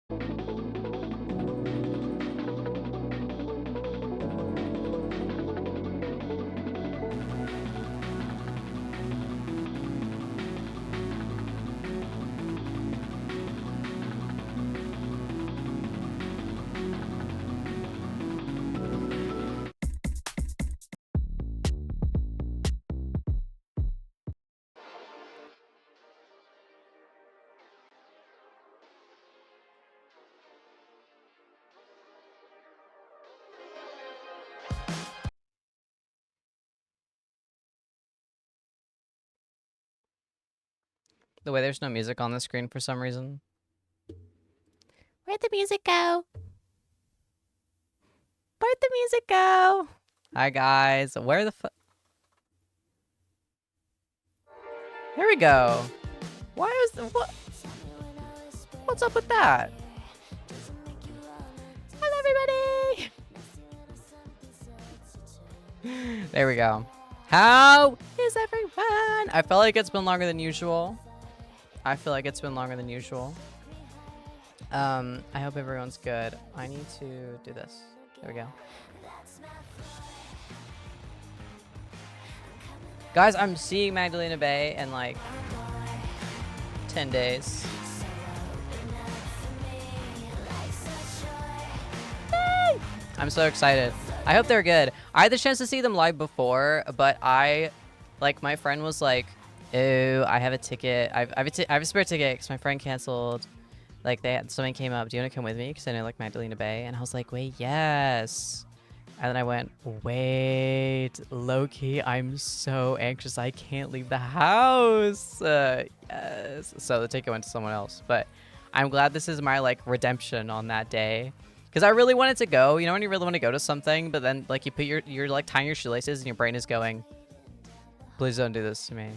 The way there's no music on the screen for some reason. Where'd the music go? Where'd the music go? Hi guys. Where the fuck? There we go. Why is the what? What's up with that? Hello everybody. There we go. How is everyone? I felt like it's been longer than usual. I hope everyone's good. I need to do this. There we go. Guys, I'm seeing Magdalena Bay in like 10 days. Yay! I'm so excited. I hope they're good. I had the chance to see them live before, but my friend was like, "Oh, I have a ticket. I have a spare ticket because my friend canceled. Like something came up. Do you want to come with me? Because I know like Magdalena Bay." And I was like, "Wait, yes." And then I went, "Wait, low-key, I'm so anxious. I can't leave the house." Yes. So the ticket went to someone else. But I'm glad this is my like redemption on that day. Because I really wanted to go. You know when you really want to go to something, but then like you put you're like tying your shoelaces and your brain is going, "Please don't do this to me."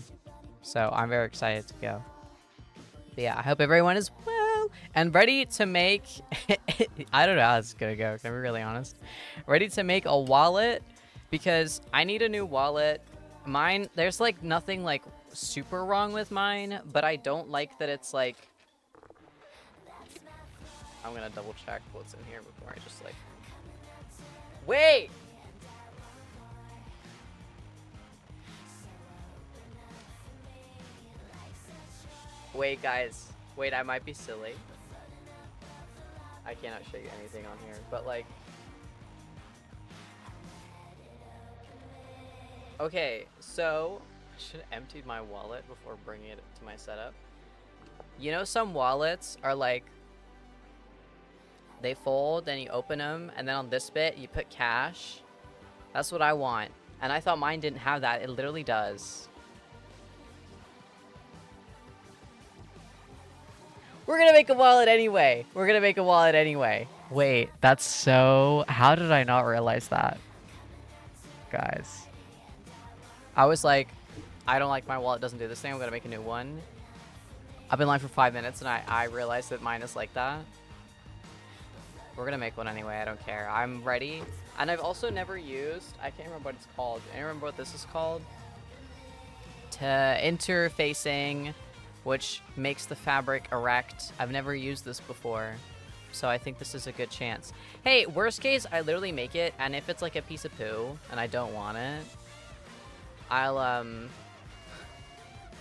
So I'm very excited to go. But yeah, I hope everyone is well and ready to make I don't know how this is gonna go, can I be really honest? Ready to make a wallet because I need a new wallet. Mine, there's like nothing like super wrong with mine, but I don't like that it's like I'm gonna double check what's in here before I just like wait. Wait, guys. Wait, I might be silly. I cannot show you anything on here, but like... Okay, so... I should have emptied my wallet before bringing it to my setup. You know some wallets are like... They fold, then you open them, and then on this bit, you put cash. That's what I want. And I thought mine didn't have that. It literally does. We're gonna make a wallet anyway. Wait, that's so... How did I not realize that? Guys. I was like, I don't like my wallet doesn't do this thing. I'm gonna make a new one. I've been live for 5 minutes and I realized that mine is like that. We're gonna make one anyway. I don't care. I'm ready. And I've also never used... I can't remember what it's called. Do you remember what this is called? Interfacing... which makes the fabric erect. I've never used this before, so I think this is a good chance. Hey, worst case, I literally make it, and if it's like a piece of poo, and I don't want it, I'll,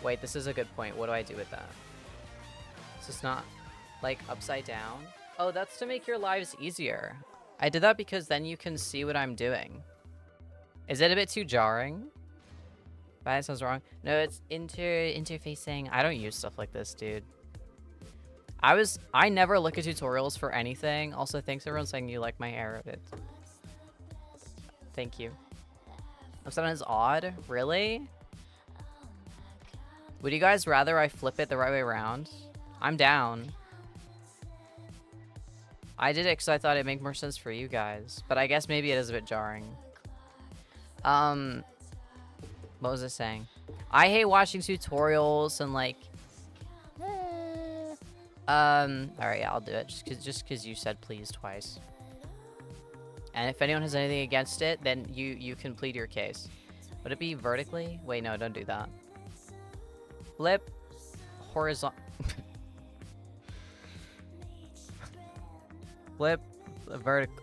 wait, this is a good point. What do I do with that? Is this not, like, upside down? Oh, that's to make your lives easier. I did that because then you can see what I'm doing. Is it a bit too jarring? That sounds wrong. No, it's interfacing. I don't use stuff like this, dude. I never look at tutorials for anything. Also, thanks everyone saying you like my hair a bit. Thank you. Sometimes odd? Really? Would you guys rather I flip it the right way around? I'm down. I did it because I thought it'd make more sense for you guys. But I guess maybe it is a bit jarring. What was I saying? I hate watching tutorials and like... Alright, yeah, I'll do it. Just cause you said please twice. And if anyone has anything against it, then you can plead your case. Would it be vertically? Wait, no, don't do that. Flip. Horizontal. Flip the vertical.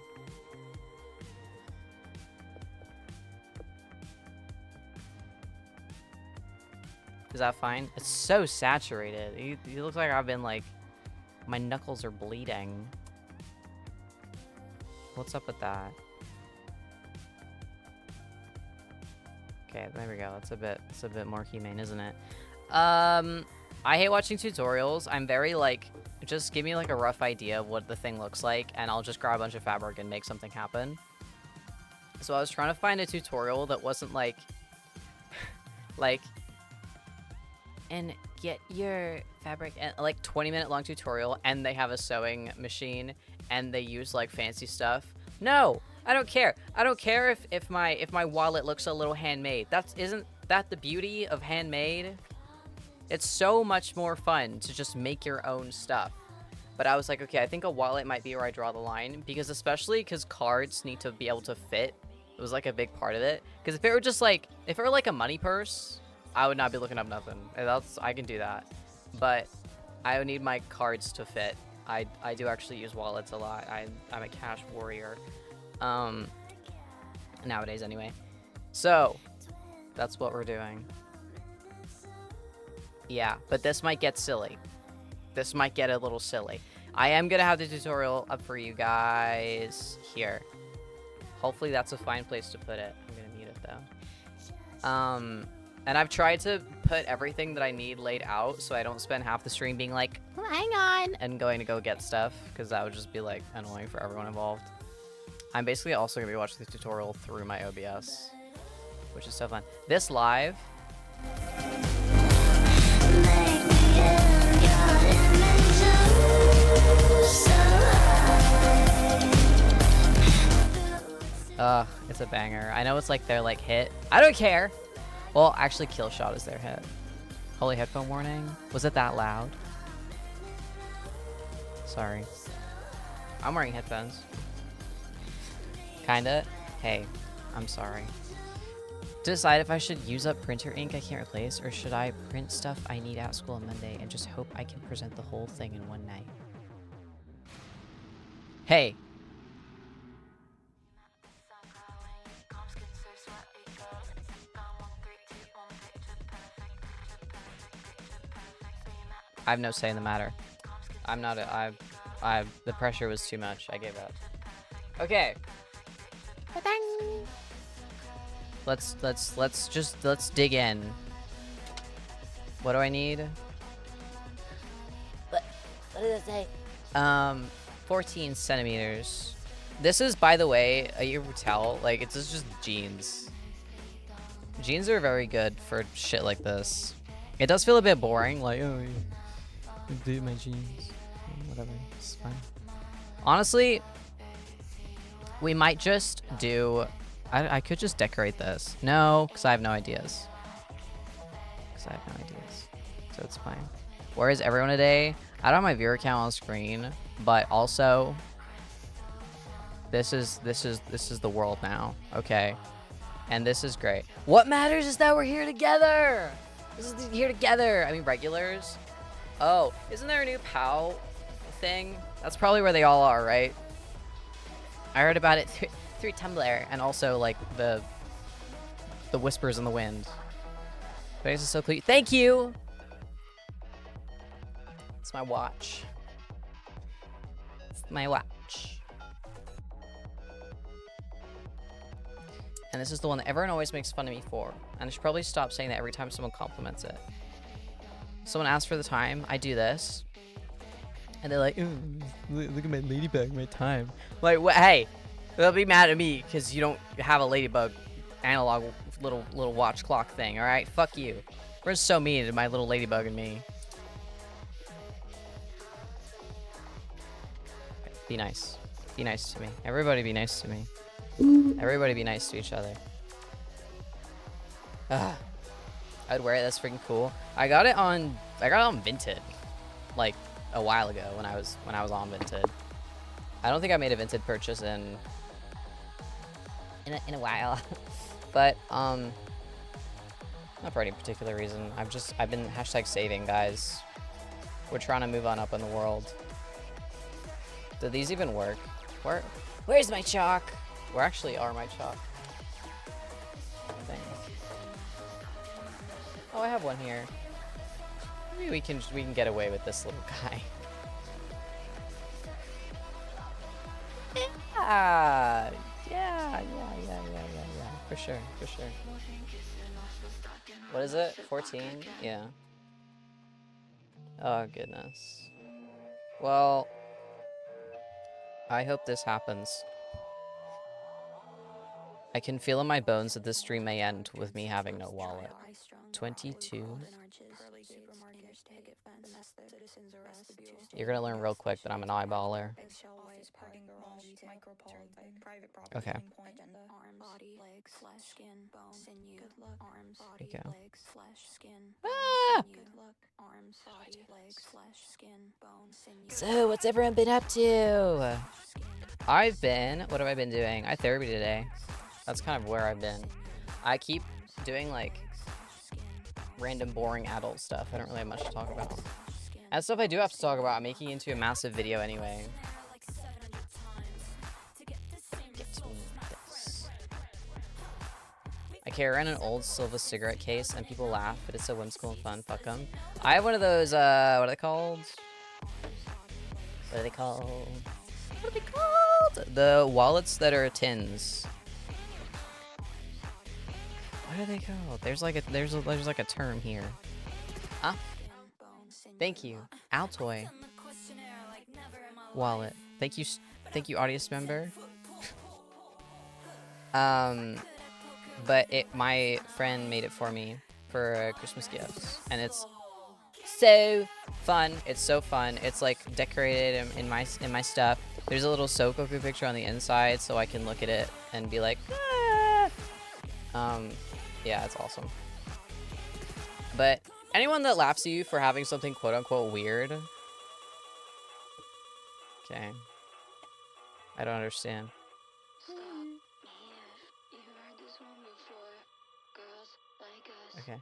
Is that fine? It's so saturated. It looks like I've been like, my knuckles are bleeding. What's up with that? Okay, there we go. It's a bit more humane, isn't it? I hate watching tutorials. I'm very like, just give me like a rough idea of what the thing looks like, and I'll just grab a bunch of fabric and make something happen. So I was trying to find a tutorial that wasn't like, and get your fabric, and like 20-minute long tutorial, and they have a sewing machine, and they use like fancy stuff. No, I don't care. I don't care if my wallet looks a little handmade. Isn't that the beauty of handmade? It's so much more fun to just make your own stuff. But I was like, okay, I think a wallet might be where I draw the line, because especially because cards need to be able to fit. It was like a big part of it. Because if it were just like, if it were like a money purse, I would not be looking up nothing. I can do that. But I would need my cards to fit. I do actually use wallets a lot. I'm a cash warrior. Nowadays anyway. So, that's what we're doing. Yeah, but this might get silly. This might get a little silly. I am going to have the tutorial up for you guys here. Hopefully that's a fine place to put it. I'm going to mute it though. And I've tried to put everything that I need laid out so I don't spend half the stream being like, oh, hang on, and going to go get stuff, because that would just be like annoying for everyone involved. I'm basically also going to be watching the tutorial through my OBS, which is so fun. This live... It's a banger. I know it's like their like hit. I don't care. Well, actually, Kill Shot is their hit. Holy headphone warning. Was it that loud? Sorry. I'm wearing headphones. Kinda. Hey, I'm sorry. Decide if I should use up printer ink I can't replace, or should I print stuff I need at school on Monday and just hope I can present the whole thing in one night. Hey. I have no say in the matter. I'm not the pressure was too much. I gave up. Okay. Let's dig in. What do I need? What does it say? 14 centimeters. This is, by the way, you can tell, like, it's just jeans. Jeans are very good for shit like this. It does feel a bit boring, like, oh, I do my jeans. Whatever, it's fine. Honestly, we might just do... I could just decorate this. No, because I have no ideas. So it's fine. Where is everyone today? I don't have my viewer count on screen, but also this is the world now. Okay. And this is great. What matters is that we're here together. This is here together. I mean, regulars. Oh, isn't there a new POW thing? That's probably where they all are, right? I heard about it through Tumblr, and also like the whispers in the wind. But this is so cute. Thank you. It's my watch. It's my watch. And this is the one that everyone always makes fun of me for. And I should probably stop saying that every time someone compliments it. Someone asks for the time, I do this. And they're like, look at my ladybug, my time. Like, what? Hey, they'll be mad at me because you don't have a ladybug analog little watch clock thing, all right? Fuck you. We're so mean to my little ladybug and me. Be nice. Be nice to me. Everybody be nice to me. Everybody be nice to each other. I'd wear it. That's freaking cool. I got it on Vinted, like a while ago when I was on Vinted. I don't think I made a Vinted purchase in a while, but not for any particular reason. I've been #saving, guys. We're trying to move on up in the world. Do these even work? Where's my chalk? Where actually are my chalk things? Oh, I have one here. Maybe we can get away with this little guy. Yeah. For sure. What is it? 14? Yeah. Oh, goodness. Well, I hope this happens. I can feel in my bones that this stream may end with me having no wallet. 22. You're gonna learn real quick that I'm an eyeballer. Okay. There you go. Ah! So, what's everyone been up to? What have I been doing? I therapy today. That's kind of where I've been. I keep doing like random boring adult stuff. I don't really have much to talk about. And stuff I do have to talk about, I'm making into a massive video anyway. Get me this. I carry around an old silver cigarette case and people laugh, but it's so whimsical and fun. Fuck them. I have one of those, what are they called? The wallets that are tins. What are they called? There's like a term here. Huh? Thank you, Altoy. Wallet. Thank you, audience member. But my friend made it for me for Christmas gifts, and it's so fun. It's so fun. It's like decorated in my stuff. There's a little Sokoku picture on the inside, so I can look at it and be like, ah! Yeah, it's awesome. But anyone that laughs at you for having something quote-unquote weird, okay, I don't understand. Okay.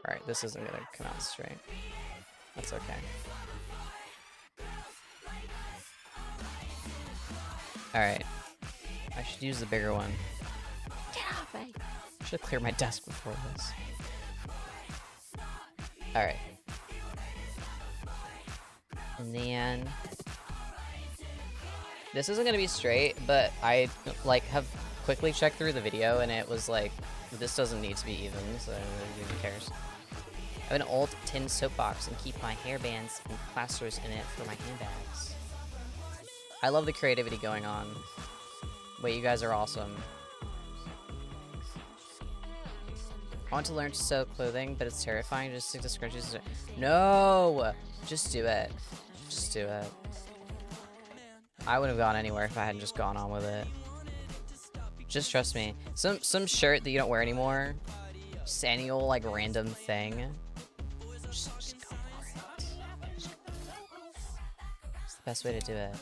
Alright, this isn't gonna come out straight. That's okay. Alright. I should use the bigger one. Get off me! I should clear my desk before this. Alright. And then this isn't gonna be straight, but I like have quickly checked through the video and it was like, this doesn't need to be even, so who cares? I have an old tin soapbox and keep my hairbands and plasters in it for my handbags. I love the creativity going on. Wait, you guys are awesome. I want to learn to sew clothing, but it's terrifying to just stick to scrunchies. No! Just do it. Just do it. I wouldn't have gone anywhere if I hadn't just gone on with it. Just trust me. Some shirt that you don't wear anymore. Just any old, like, random thing. Just go for it. It's the best way to do it.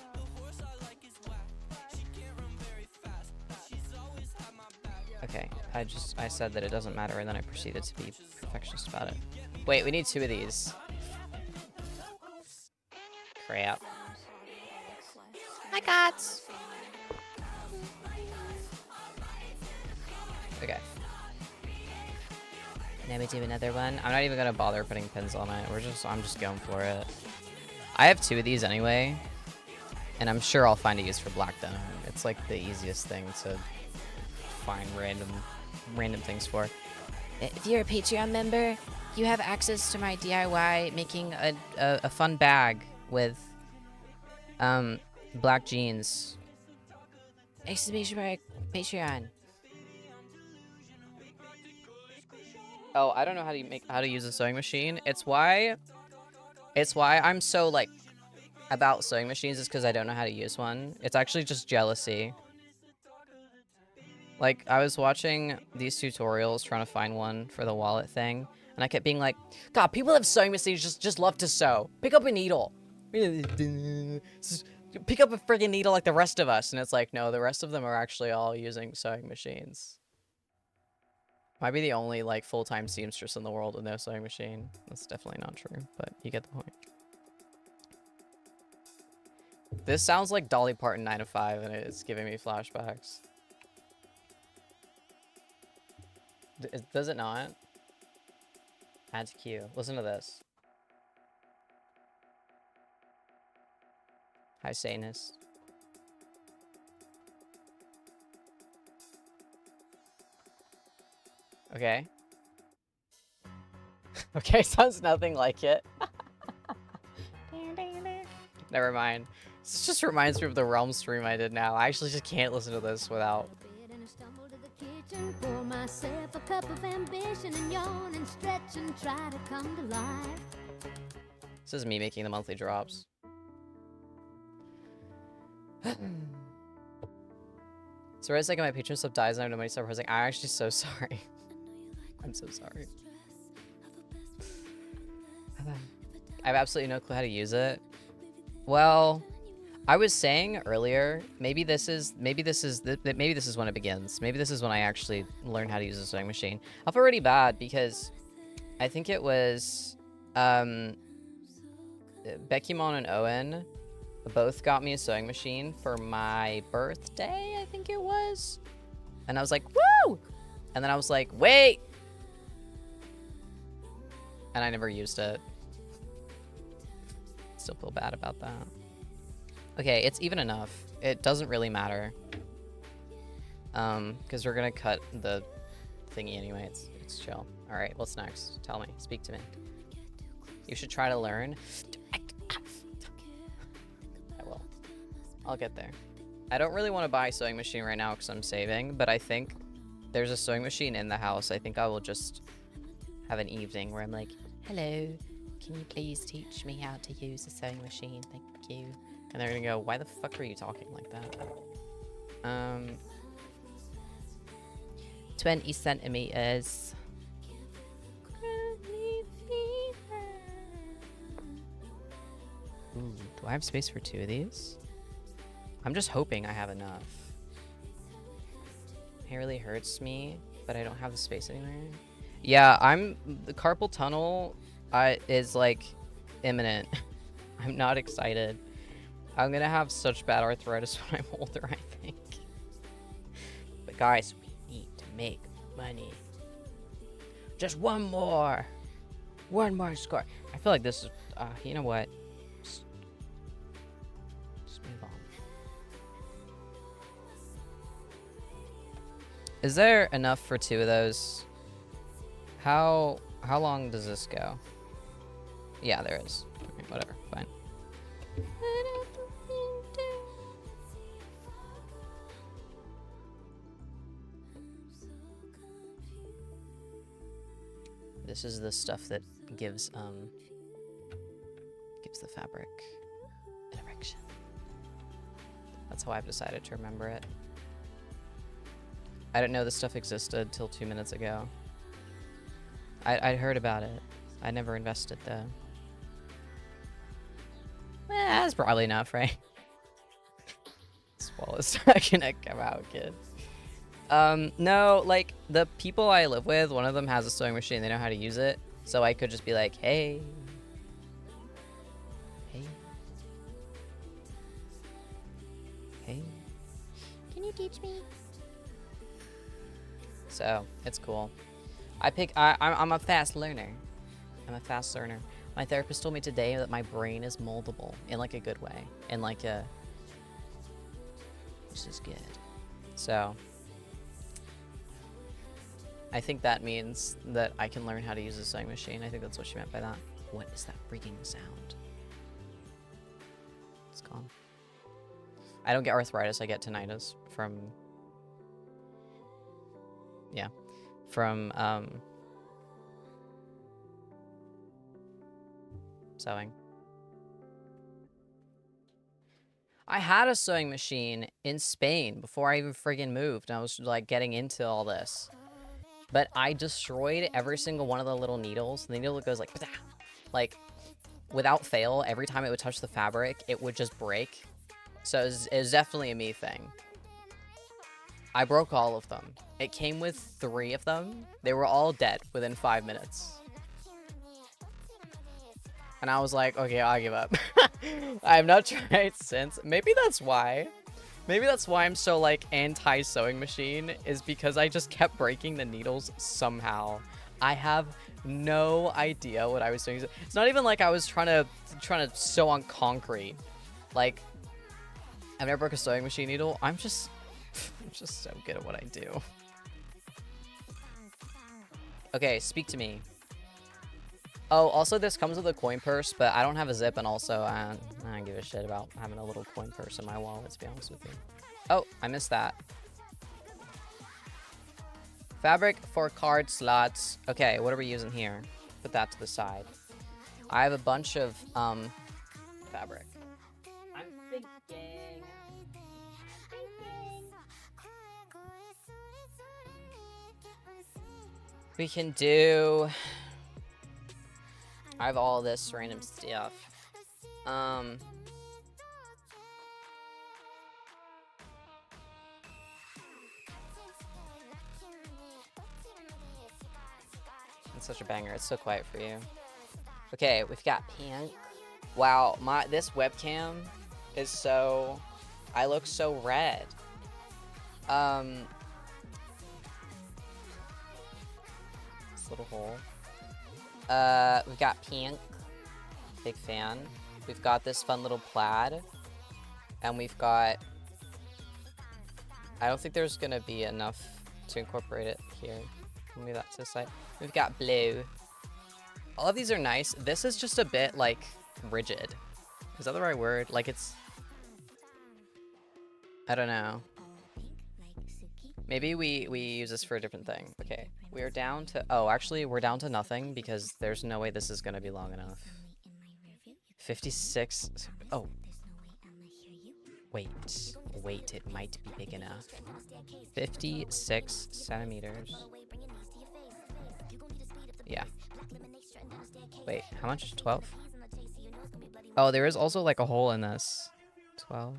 Okay, I said that it doesn't matter, and then I proceeded to be perfectionist about it. Wait, we need 2 of these. Crap. My gods! Okay. Now we do another one. I'm not even gonna bother putting pins on it. I'm just going for it. I have 2 of these anyway, and I'm sure I'll find a use for black denim. It's like the easiest thing to find random things for. If you're a Patreon member, you have access to my DIY making a fun bag with black jeans. Exclamation mark Patreon. Oh, I don't know how to use a sewing machine. It's why I'm so like about sewing machines is because I don't know how to use one. It's actually just jealousy. Like, I was watching these tutorials trying to find one for the wallet thing, and I kept being like, God, people that have sewing machines just love to sew. Pick up a needle. Pick up a friggin' needle like the rest of us. And it's like, no, the rest of them are actually all using sewing machines. Might be the only, like, full-time seamstress in the world with no sewing machine. That's definitely not true, but you get the point. This sounds like Dolly Parton 9 to 5 and it's giving me flashbacks. Does it not? Add to queue. Listen to this. Hi, Satanist. Okay. Okay, sounds nothing like it. Never mind. This just reminds me of the Realm stream I did now. I actually just can't listen to this without. Pour myself a cup of ambition and yawn and stretch and try to come to life. This is me making the monthly drops. So right second my patron sub dies and I have no money to start pressing. I'm actually so sorry. I'm so sorry. I have absolutely no clue how to use it. Well, I was saying earlier, maybe this is when it begins. Maybe this is when I actually learn how to use a sewing machine. I feel really bad because I think it was Beckymon and Owen both got me a sewing machine for my birthday, I think it was. And I was like, woo! And then I was like, wait! And I never used it. Still feel bad about that. Okay, it's even enough. It doesn't really matter. Because we're gonna cut the thingy anyway. It's chill. Alright, what's next? Tell me. Speak to me. You should try to learn. I will. I'll get there. I don't really want to buy a sewing machine right now because I'm saving, but I think there's a sewing machine in the house. I think I will just have an evening where I'm like, hello, can you please teach me how to use a sewing machine? Thank you. And they're gonna go, why the fuck are you talking like that? 20 centimeters. Ooh, do I have space for 2 of these? I'm just hoping I have enough. It really hurts me, but I don't have the space anywhere. Yeah, the carpal tunnel is like imminent. I'm not excited. I'm gonna have such bad arthritis when I'm older, I think. But guys, we need to make money. Just one more score. I feel like this is, you know what? Just move on. Is there enough for 2 of those? How long does this go? Yeah, there is. Okay, whatever, fine. This is the stuff that gives the fabric an erection. That's how I've decided to remember it. I didn't know this stuff existed till 2 minutes ago. I'd heard about it. I never invested though. That's probably enough, right? Swallow's not gonna come out, kid. No, like, the people I live with, one of them has a sewing machine, they know how to use it, so I could just be like, hey. Hey. Can you teach me? So, it's cool. I'm a fast learner. I'm a fast learner. My therapist told me today that my brain is moldable in like a good way, in like a, which is good. So I think that means that I can learn how to use a sewing machine. I think that's what she meant by that. What is that freaking sound? It's gone. I don't get arthritis, I get tinnitus from, yeah, from sewing. I had a sewing machine in Spain before I even friggin' moved, and I was like getting into all this. But I destroyed every single one of the little needles. The needle goes like without fail, every time it would touch the fabric, it would just break. So it was definitely a me thing. I broke all of them. It came with 3 of them. They were all dead within 5 minutes. And I was like, okay, I'll give up. I have not tried since. Maybe that's why. Maybe that's why I'm so like anti-sewing machine, is because I just kept breaking the needles somehow. I have no idea what I was doing. It's not even like I was trying to sew on concrete. Like, I've never broke a sewing machine needle. I'm just so good at what I do. Okay, speak to me. Oh, also this comes with a coin purse, but I don't have a zip, and also I don't give a shit about having a little coin purse in my wallet, to be honest with you. Oh, I missed that. Fabric for card slots. Okay, what are we using here? Put that to the side. I have a bunch of fabric. I'm thinking. We can do. I have all this random stuff. It's such a banger. It's so quiet for you. Okay, we've got pink. Wow, this webcam is so. I look so red. This little hole. We've got pink. Big fan. We've got this fun little plaid. And we've got... I don't think there's gonna be enough to incorporate it here. Move that to the side. We've got blue. All of these are nice. This is just a bit, like, rigid. Is that the right word? Like, it's... I don't know. Maybe we use this for a different thing. Okay, we're down to... Oh, actually, we're down to nothing because there's no way this is going to be long enough. 56... Oh. Wait, it might be big enough. 56 centimeters. Yeah. Wait, how much? 12? Oh, there is also, like, a hole in this. 12.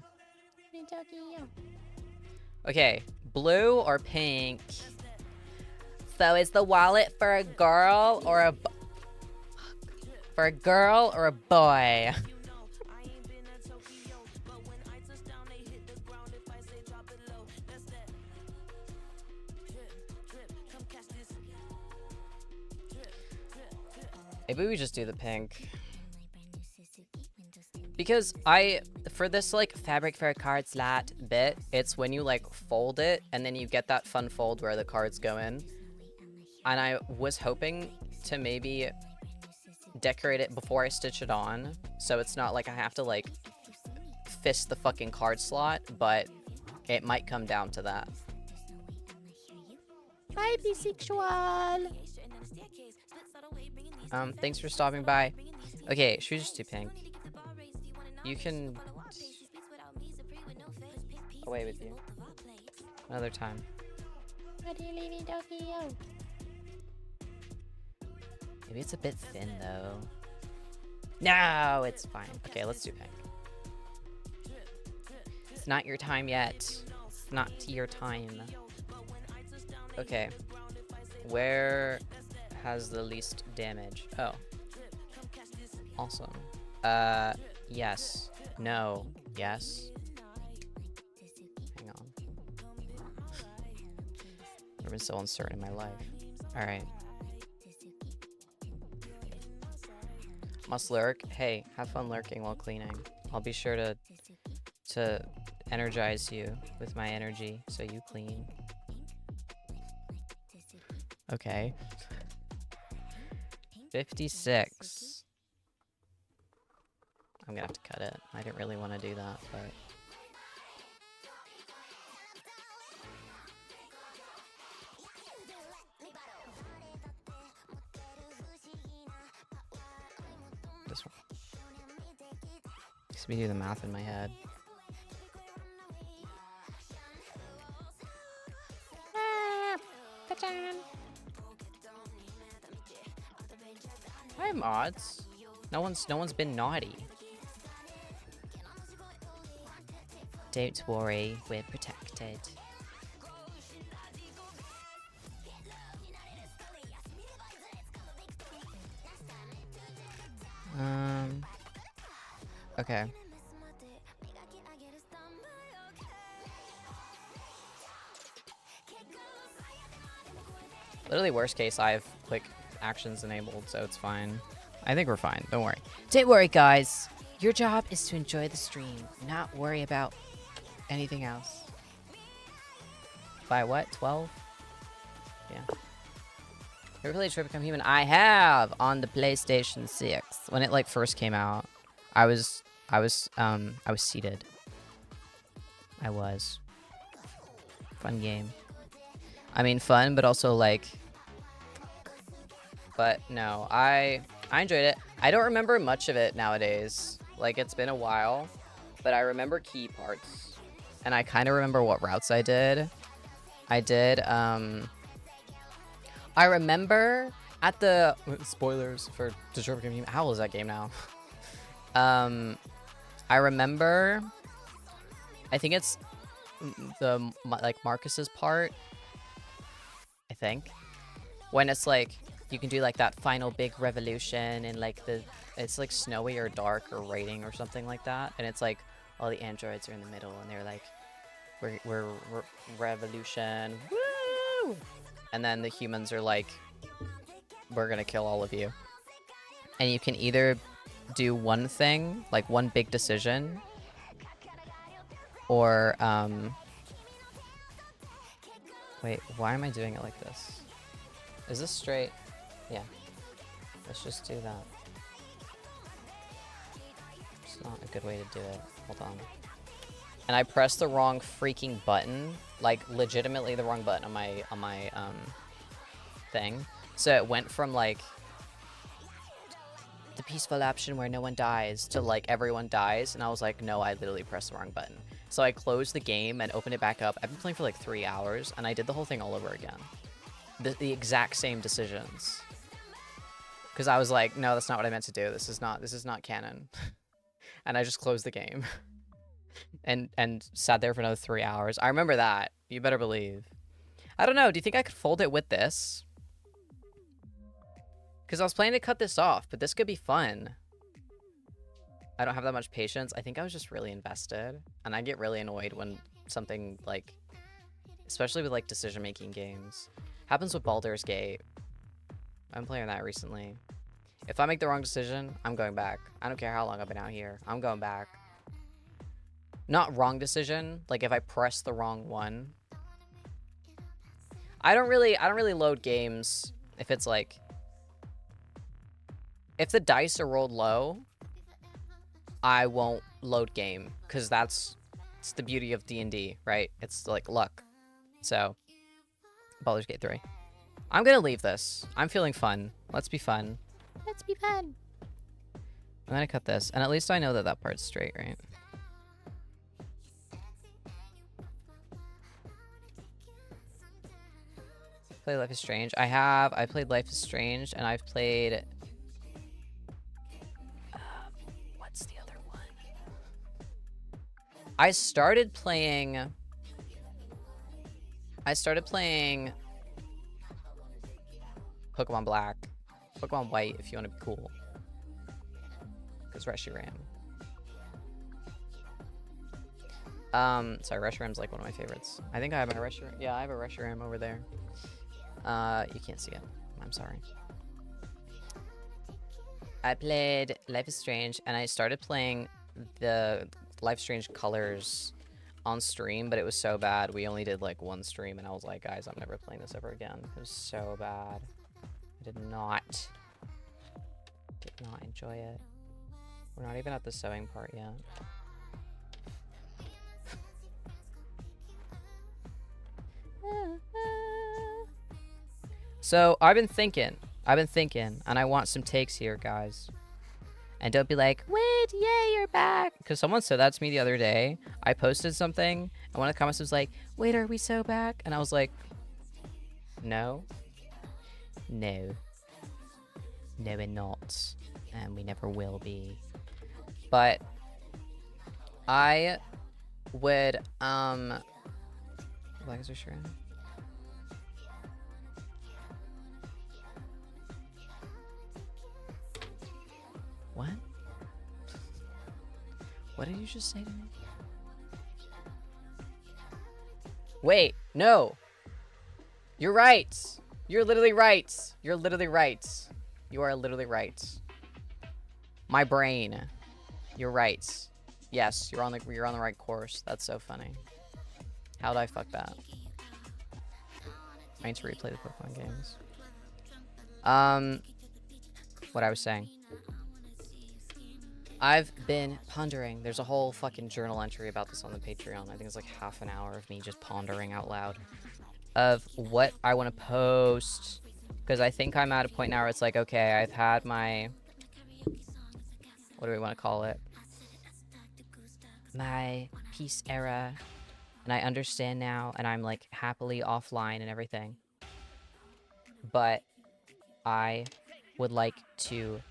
Okay, blue or pink? So is the wallet for a girl or a boy? Maybe we just do the pink. Because for this, like, fabric for a card slot bit, it's when you, like, fold it, and then you get that fun fold where the cards go in. And I was hoping to maybe decorate it before I stitch it on, so it's not like I have to, like, fist the fucking card slot, but it might come down to that. Hi, bisexual! Thanks for stopping by. Okay, should we just do pink? You can... Away with you. Another time. Why do you leave me, Tokyo? Maybe it's a bit thin, though. No, it's fine. Okay, let's do pink. It's not your time yet. It's not your time. Okay. Where has the least damage? Oh. Awesome. Yes. No. Yes. Hang on. I've been so uncertain in my life. Alright. Must lurk? Hey, have fun lurking while cleaning. I'll be sure to energize you with my energy so you clean. Okay. 56. I'm gonna have to cut it. I didn't really want to do that, but... This one. Let me do the math in my head. Hi, mods. No one's been naughty. Don't worry, we're protected. Okay. Literally, worst case, I have quick actions enabled, so it's fine. I think we're fine. Don't worry. Don't worry, guys. Your job is to enjoy the stream, not worry about anything else. By what? 12? Yeah. Ever played Detroit Become Human? I have on the PlayStation 6. When it like first came out, I was seated. I was. Fun game. I mean, fun, but also like. But no, I enjoyed it. I don't remember much of it nowadays. Like, it's been a while, but I remember key parts, and I kind of remember what routes I did. I remember at the spoilers for Detroit Become Human. How old is that game now? I remember. I think it's the like Marcus's part. I think when it's like you can do like that final big revolution and like it's like snowy or dark or raining or something like that, and it's like all the androids are in the middle and they're like we're revolution, woo! And then the humans are like, we're gonna kill all of you. And you can either do one thing, like one big decision, or wait, why am I doing it like this? Is this straight? Yeah. Let's just do that. It's not a good way to do it. Hold on. And I pressed the wrong freaking button, like legitimately the wrong button on my thing. So it went from like the peaceful option where no one dies to like everyone dies, and I was like, no, I literally pressed the wrong button. So I closed the game and opened it back up. I've been playing for like 3 hours, and I did the whole thing all over again. The exact same decisions. Because I was like, no, that's not what I meant to do. This is not canon. And I just closed the game. and sat there for another 3 hours. I remember that. You better believe. I don't know. Do you think I could fold it with this? Because I was planning to cut this off, but this could be fun. I don't have that much patience. I think I was just really invested. And I get really annoyed when something like, especially with like decision-making games. Happens with Baldur's Gate. I'm playing that recently. If I make the wrong decision, I'm going back. I don't care how long I've been out here. I'm going back. Not wrong decision. Like if I press the wrong one. I don't really load games if it's like, if the dice are rolled low, I won't load game, because it's the beauty of D&D, right? It's like luck. So, Baldur's Gate 3. I'm gonna leave this. I'm feeling fun. Let's be fun. Let's be fun. I'm gonna cut this, and at least I know that that part's straight, right? Play Life is Strange. I played Life is Strange, and I've played... what's the other one? I started playing Pokemon Black. Pokemon White, if you want to be cool. Because Reshiram. Sorry, Reshiram's like one of my favorites. I think I have a Reshiram. Yeah, I have a Reshiram over there. You can't see it. I'm sorry. I played Life is Strange, and I started playing the Life is Strange Colors on stream, but it was so bad. We only did like one stream, and I was like, guys, I'm never playing this ever again. It was so bad. I did not enjoy it. We're not even at the sewing part yet. So I've been thinking, and I want some takes here, guys. And don't be like, wait, yay, you're back. Because someone said that to me the other day. I posted something, and one of the comments was like, wait, are we so back? And I was like, no. No. No, we're not. And we never will be. But I would, Black is sure. What? What did you just say to me? Wait, no. You're right. You're literally right. You're literally right. You are literally right. My brain. You're right. Yes, you're on the right course. That's so funny. How'd I fuck that? I need to replay the Pokemon games. What I was saying. I've been pondering. There's a whole fucking journal entry about this on the Patreon. I think it's like half an hour of me just pondering out loud of what I want to post. Because I think I'm at a point now where it's like, okay, I've had my... What do we want to call it? My peace era. And I understand now, and I'm like happily offline and everything. But I would like to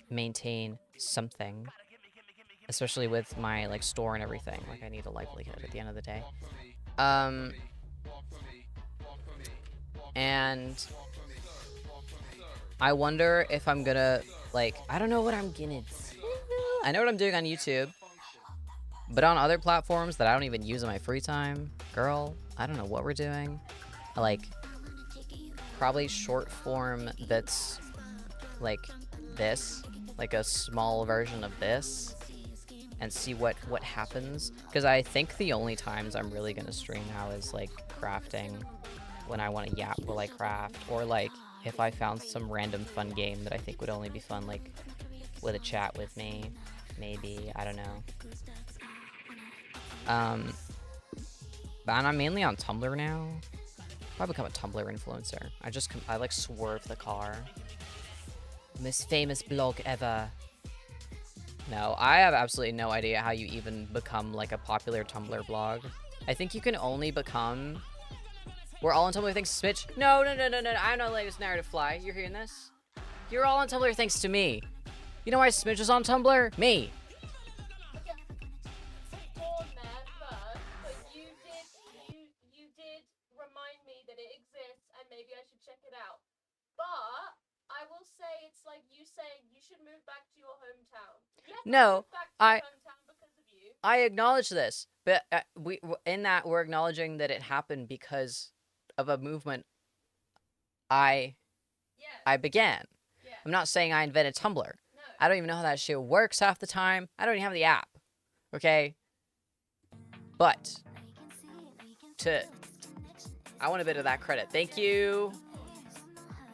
maintain something, especially with my like store and everything. Like I need a livelihood at the end of the day. And I wonder if I'm gonna like, I don't know what I'm gonna do. I know what I'm doing on YouTube, but on other platforms that I don't even use in my free time, girl, I don't know what we're doing. Like probably short form that's like this, like a small version of this, and see what happens. Because I think the only times I'm really gonna stream now is like crafting, when I want to yap while I craft, or like if I found some random fun game that I think would only be fun, like with a chat with me, maybe, I don't know. But I'm mainly on Tumblr now. I'll become a Tumblr influencer. I like swerve the car. Most famous blog ever. No, I have absolutely no idea how you even become like a popular Tumblr blog. I think you can only become... We're all on Tumblr thanks to Smidge? No. I'm not letting this narrative fly. You're hearing this? You're all on Tumblr thanks to me. You know why Smidge is on Tumblr? Me. No, I acknowledge this, but we're acknowledging that it happened because of a movement I began. Yeah. I'm not saying I invented Tumblr. No. I don't even know how that shit works half the time. I don't even have the app. Okay? But I want a bit of that credit. Thank you.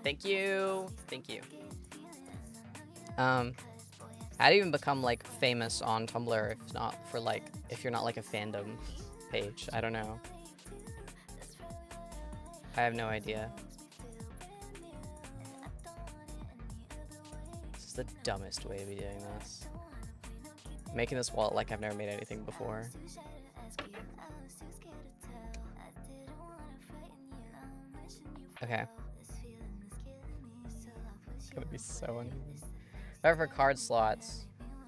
Thank you. Thank you. How do you even become like famous on Tumblr if not for like, if you're not like a fandom page? I don't know. I have no idea. This is the dumbest way to be doing this. Making this wallet like I've never made anything before. Okay. It's gonna be so uneven. Better for card slots.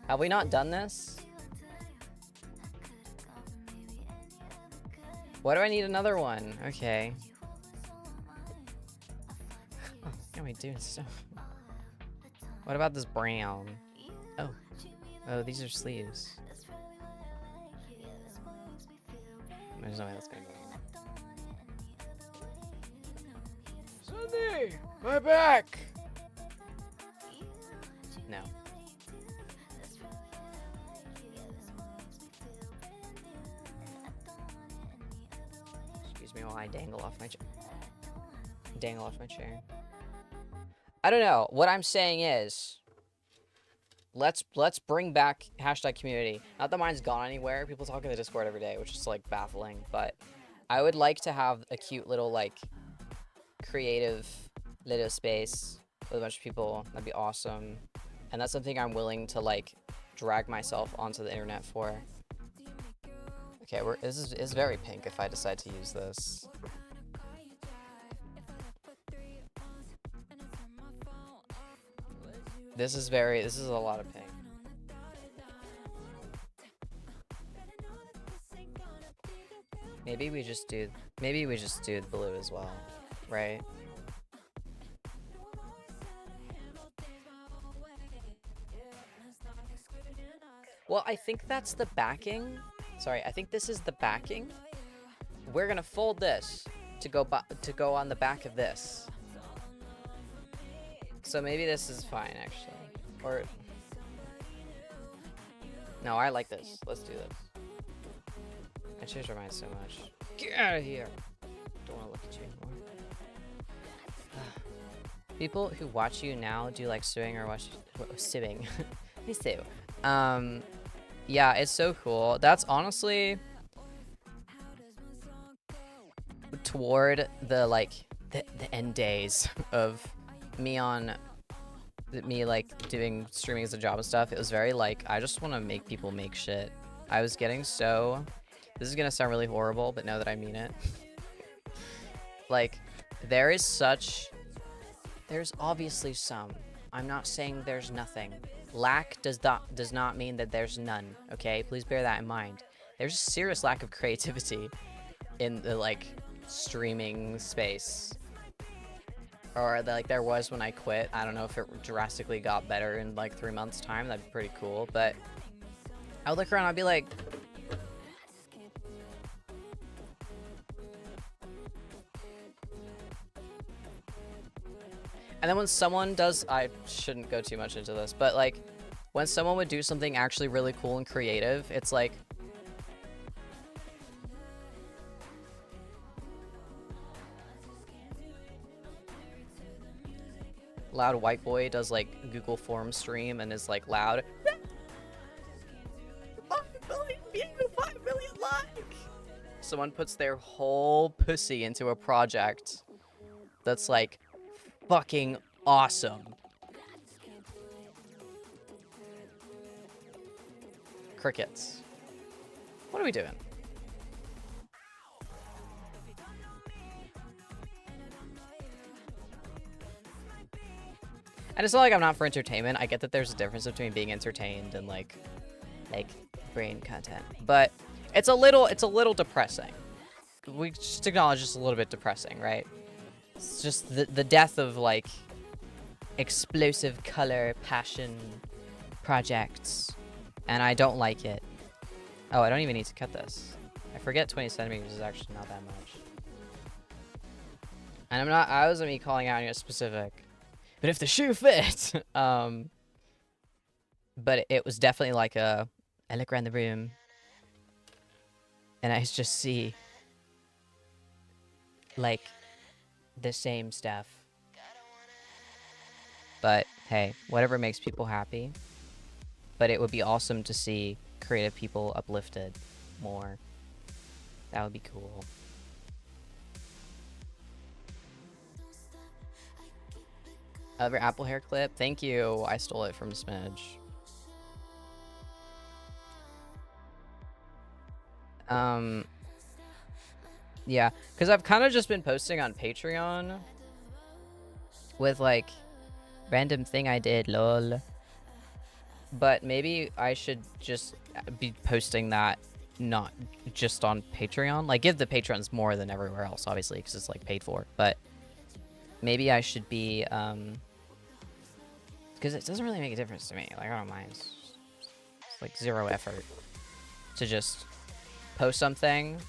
Have we not done this? What do I need another one? Okay. Oh, what am I doing so? What about this brown? Oh. Oh, these are sleeves. There's no way that's gonna go. Sunday! My back! No. Excuse me while I dangle off my chair. I don't know. What I'm saying is, let's bring back #community. Not that mine's gone anywhere. People talk in the Discord every day, which is like baffling. But I would like to have a cute little like creative little space with a bunch of people. That'd be awesome. And that's something I'm willing to like drag myself onto the internet for. Okay, this is very pink if I decide to use this. This is a lot of pink. Maybe we just do blue as well, right? I think that's the backing. Sorry, I think this is the backing. We're gonna fold this to go on the back of this. So maybe this is fine, actually. Or... No, I like this. Let's do this. I changed my mind so much. Get out of here! Don't want to look at you anymore. People who watch you now do like suing or watch... Suing. They sue. Yeah, it's so cool. That's honestly... toward the, like, the end days of me like doing streaming as a job and stuff. It was very like, I just want to make people make shit. I was getting so... This is gonna sound really horrible, but know that I mean it. Like, there's obviously some. I'm not saying there's nothing. Lack does not mean that there's none, okay? Please bear that in mind. There's a serious lack of creativity in the, like, streaming space. Or, like, there was when I quit. I don't know if it drastically got better in, like, 3 months' time. That'd be pretty cool, but I would look around and I'd be like... And then when someone does, I shouldn't go too much into this, but like when someone would do something actually really cool and creative, it's like, loud white boy does like Google Forms stream and is like loud. 5 million views, 5 million likes. Someone puts their whole pussy into a project that's like fucking awesome. Crickets. What are we doing? And it's not like I'm not for entertainment. I get that there's a difference between being entertained and like brain content, but it's a little depressing. We just acknowledge it's a little bit depressing, right? It's just the death of, like, explosive color, passion projects. And I don't like it. Oh, I don't even need to cut this. I forget 20 centimeters is actually not that much. And I wasn't me calling out any specific. But if the shoe fits! But it was definitely like I look around the room. And I just see, like, the same stuff. But hey, whatever makes people happy. But it would be awesome to see creative people uplifted more. That would be cool. Other Apple hair clip? Thank you. I stole it from Smidge. Yeah, because I've kind of just been posting on Patreon with, like, random thing I did, lol. But maybe I should just be posting that not just on Patreon. Like, give the patrons more than everywhere else, obviously, because it's, like, paid for. But maybe I should be, because it doesn't really make a difference to me. Like, I don't mind. It's like, 0 effort to just post something,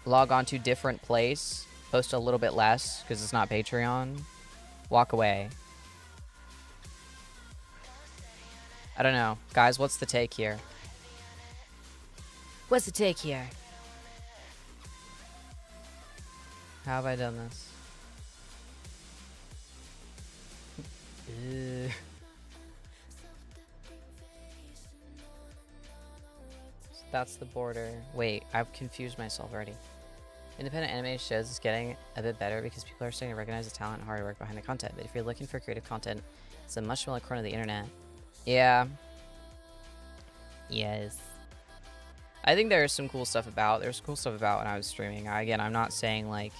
log on to different place, post a little bit less because it's not Patreon, walk away. I don't know. Guys, what's the take here? What's the take here? How have I done this? That's the border. Wait, I've confused myself already. Independent anime shows is getting a bit better because people are starting to recognize the talent and hard work behind the content. But if you're looking for creative content, it's a much smaller corner of the internet. Yeah. Yes. I think there's some cool stuff about. There's cool stuff about when I was streaming. Again, I'm not saying like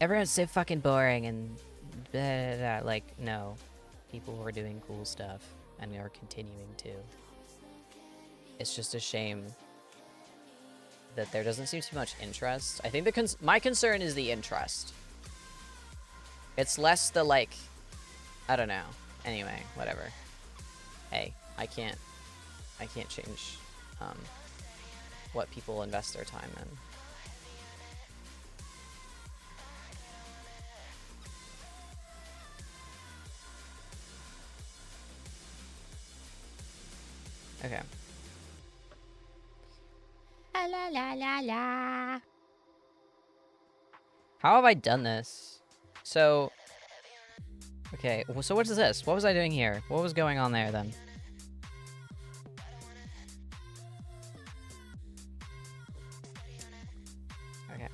everyone's so fucking boring and blah, blah, blah. Like, no. People were doing cool stuff and are continuing to. It's just a shame that there doesn't seem too much interest. I think my concern is the interest. It's less the, like, I don't know. Anyway, whatever. Hey, I can't I can't change what people invest their time in. Okay. La la la la la. How have I done this? So, okay, so what is this? What was I doing here? What was going on there then? Okay,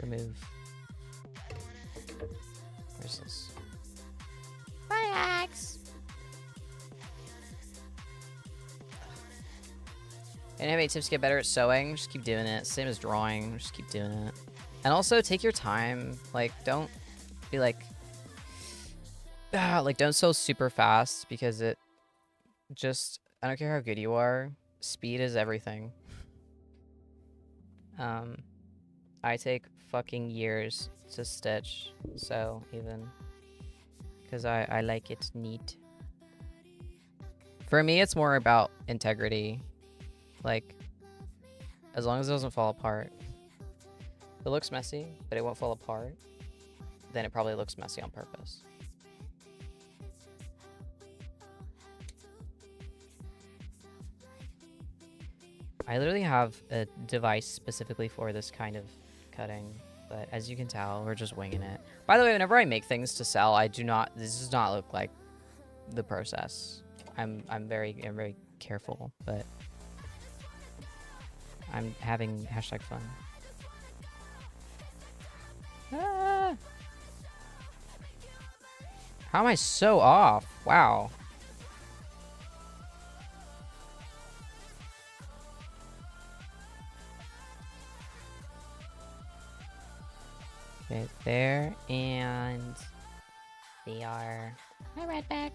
remove. Where's this? Axe. And have any tips to get better at sewing? Just keep doing it. Same as drawing. Just keep doing it. And also take your time. Like, don't be like don't sew super fast because it just, I don't care how good you are. Speed is everything. I take fucking years to stitch, so even because I like it neat. For me, it's more about integrity. Like, as long as it doesn't fall apart. If it looks messy, but it won't fall apart, then it probably looks messy on purpose. I literally have a device specifically for this kind of cutting, but as you can tell, we're just winging it. By the way, whenever I make things to sell, this does not look like the process. I'm very careful, but I'm having #fun. Ah! How am I so off? Wow. Okay, there, and they are... Hi, Redback.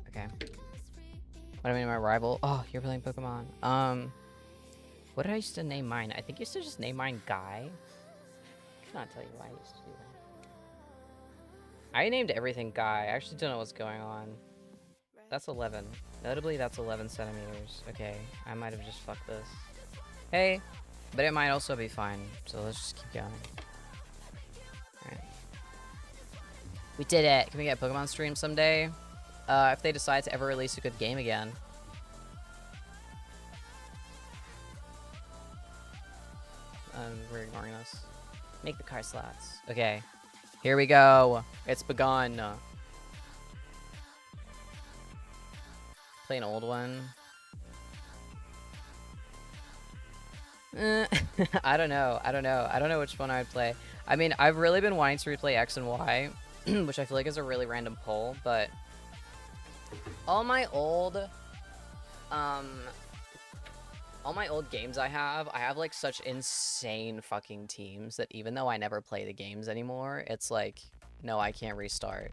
Okay. What do I mean my rival? Oh, you're playing Pokemon. What did I used to name mine? I think I used to just name mine Guy. I cannot tell you why I used to do that. I named everything Guy. I actually don't know what's going on. That's 11. Notably, that's 11 centimeters. Okay, I might have just fucked this. Hey, but it might also be fine. So let's just keep going. Alright. We did it. Can we get a Pokemon stream someday? If they decide to ever release a good game again. We're ignoring this. Make the car slots. Okay. Here we go. It's begun. Play an old one. I don't know. I don't know which one I'd play. I mean, I've really been wanting to replay X and Y, which I feel like is a really random poll, but all my old games I have like such insane fucking teams that even though I never play the games anymore, it's like, no, I can't restart.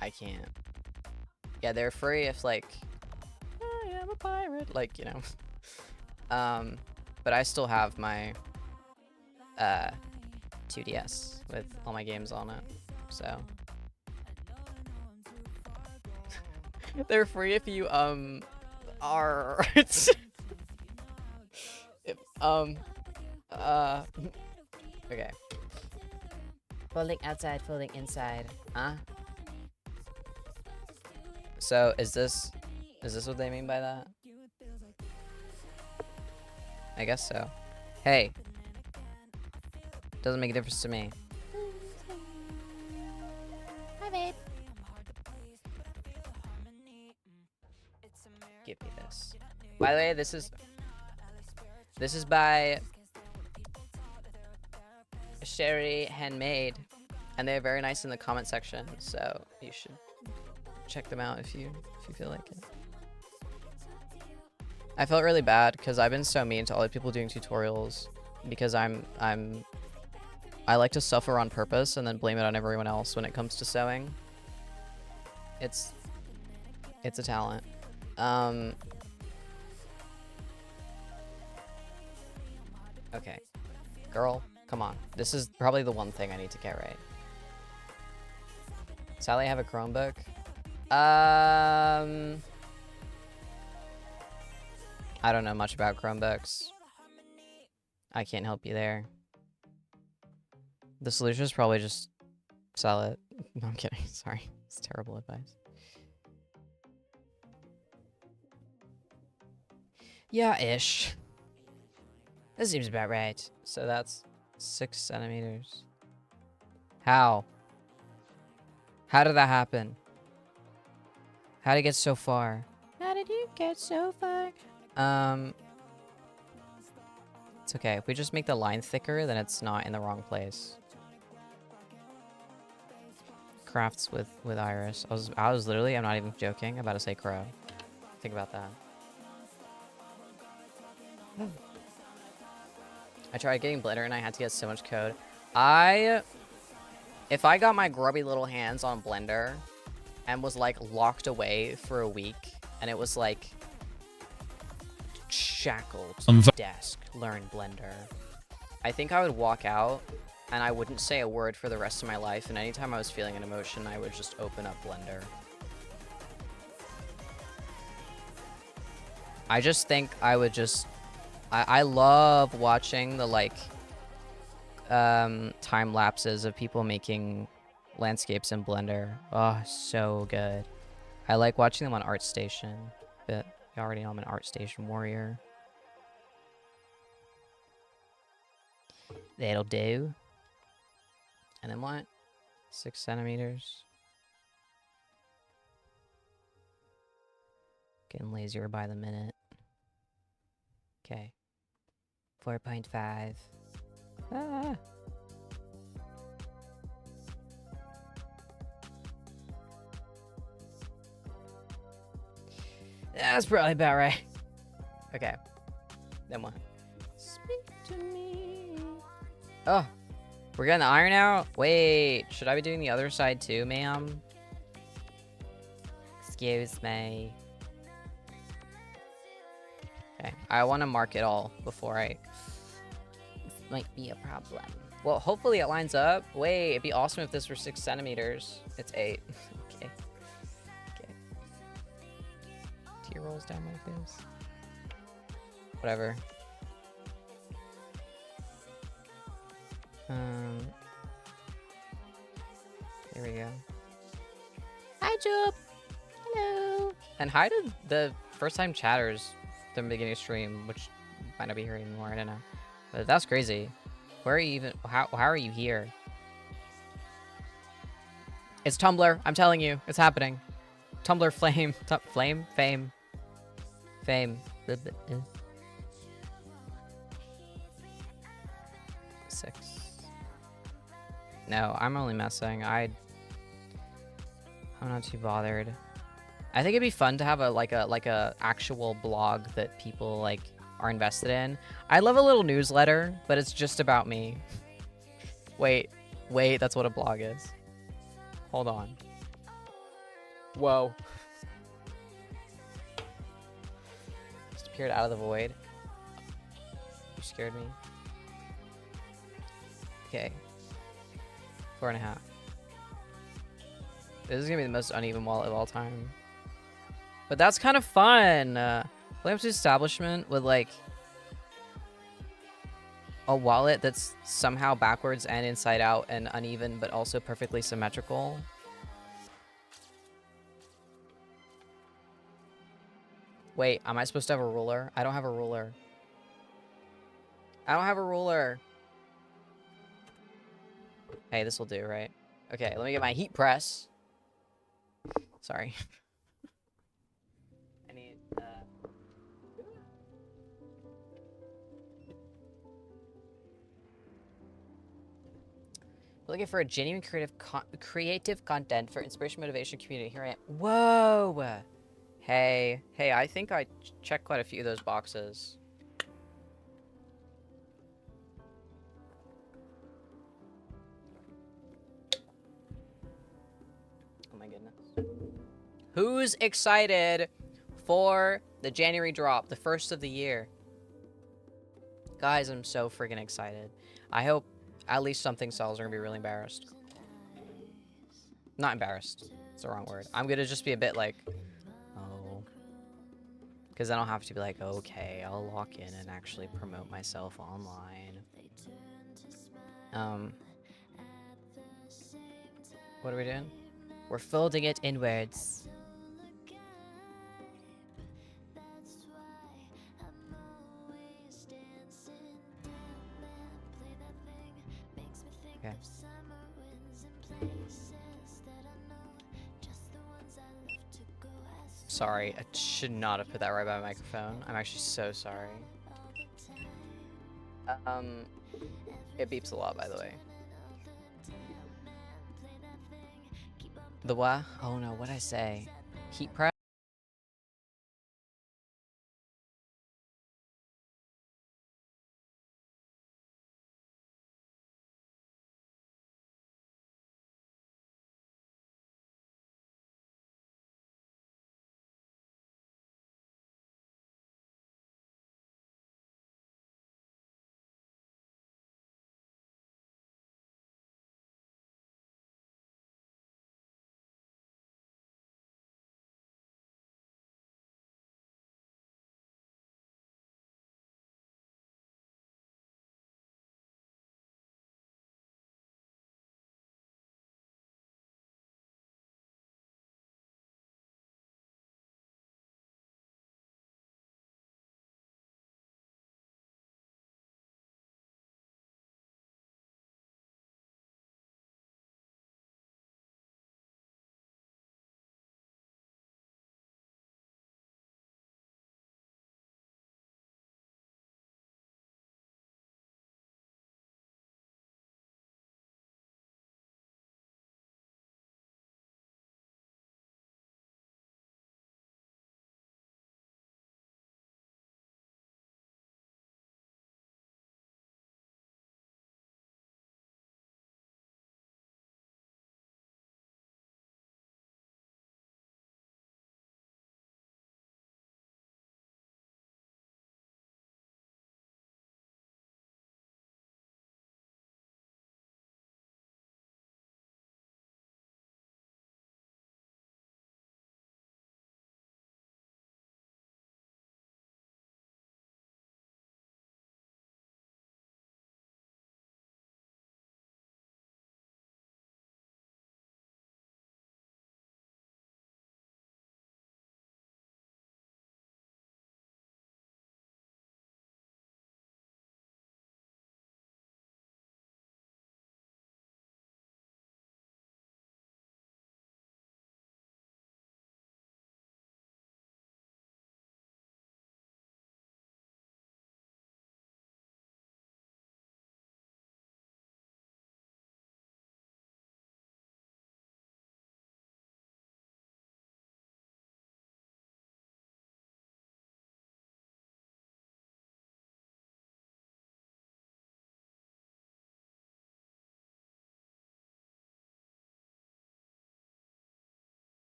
I can't. Yeah, they're free if like, I am a pirate, like, you know. But I still have my 2DS with all my games on it, so. They're free if you, are... if, okay. Folding outside, folding inside. Huh? So, is this what they mean by that? I guess so. Hey. Doesn't make a difference to me. Hi, babe. Give me this. By the way, this is by Sherry Handmade, and they're very nice in the comment section, so you should check them out if you feel like it. I felt really bad because I've been so mean to all the people doing tutorials because I'm I like to suffer on purpose and then blame it on everyone else when it comes to sewing. It's a talent. Okay. Girl, come on. This is probably the one thing I need to get right. Sally, have a Chromebook? I don't know much about Chromebooks. I can't help you there. The solution is probably just sell it. No, I'm kidding. Sorry. It's terrible advice. Yeah, ish. That seems about right. So that's 6 centimeters. How? How did that happen? How did it get so far? How did you get so far? It's okay. If we just make the line thicker, then it's not in the wrong place. Crafts with iris. I was literally, I'm not even joking, about to say crow. Think about that. I tried getting Blender and I had to get so much code. If I got my grubby little hands on Blender and was like locked away for a week and it was like shackled to the desk, learn Blender, I think I would walk out and I wouldn't say a word for the rest of my life, and anytime I was feeling an emotion, I would just open up Blender. I just think I would just... I love watching the, like, time lapses of people making landscapes in Blender. Oh, so good. I like watching them on ArtStation, but you already know I'm an ArtStation warrior. That'll do. And then what? 6 centimeters. Getting lazier by the minute. Okay. 4.5. Ah. That's probably about right. Okay. Then what? Speak to me. Oh. We're getting the iron out? Wait, should I be doing the other side too, ma'am? Excuse me. Okay, I want to mark it all before I... This might be a problem. Well, hopefully it lines up. Wait, it'd be awesome if this were 6 centimeters. It's 8. Okay. Okay. Tear rolls down my face. Whatever. Here we go. Hi, Job. Hello. And hi to the first-time chatters from the beginning of stream, which might not be here anymore. I don't know. But that's crazy. Where are you even? How are you here? It's Tumblr. I'm telling you, it's happening. Tumblr flame, flame, fame, fame. 6. No, I'm only messing. I'm not too bothered. I think it'd be fun to have a actual blog that people like are invested in. I love a little newsletter, but it's just about me. Wait, that's what a blog is. Hold on. Whoa. Just appeared out of the void. You scared me. Okay. 4.5. This is gonna be the most uneven wallet of all time. But that's kind of fun. Lamps establishment with like a wallet that's somehow backwards and inside out and uneven, but also perfectly symmetrical. Wait, am I supposed to have a ruler? I don't have a ruler. I don't have a ruler. Hey, this will do, right? Okay, let me get my heat press. Sorry. I need, We're looking for a genuine creative content for inspiration, motivation, community. Here I am. Whoa! Hey, I think I checked quite a few of those boxes. Who's excited for the January drop, the first of the year? Guys, I'm so freaking excited. I hope at least something sells. We're gonna be really embarrassed. Not embarrassed. It's the wrong word. I'm gonna just be a bit like, oh. Because I don't have to be like, okay, I'll lock in and actually promote myself online. What are we doing? We're folding it inwards. Okay. Sorry, I should not have put that right by my microphone. I'm actually so sorry. It beeps a lot, by the way. The what? Oh no, what'd I say? Heat press?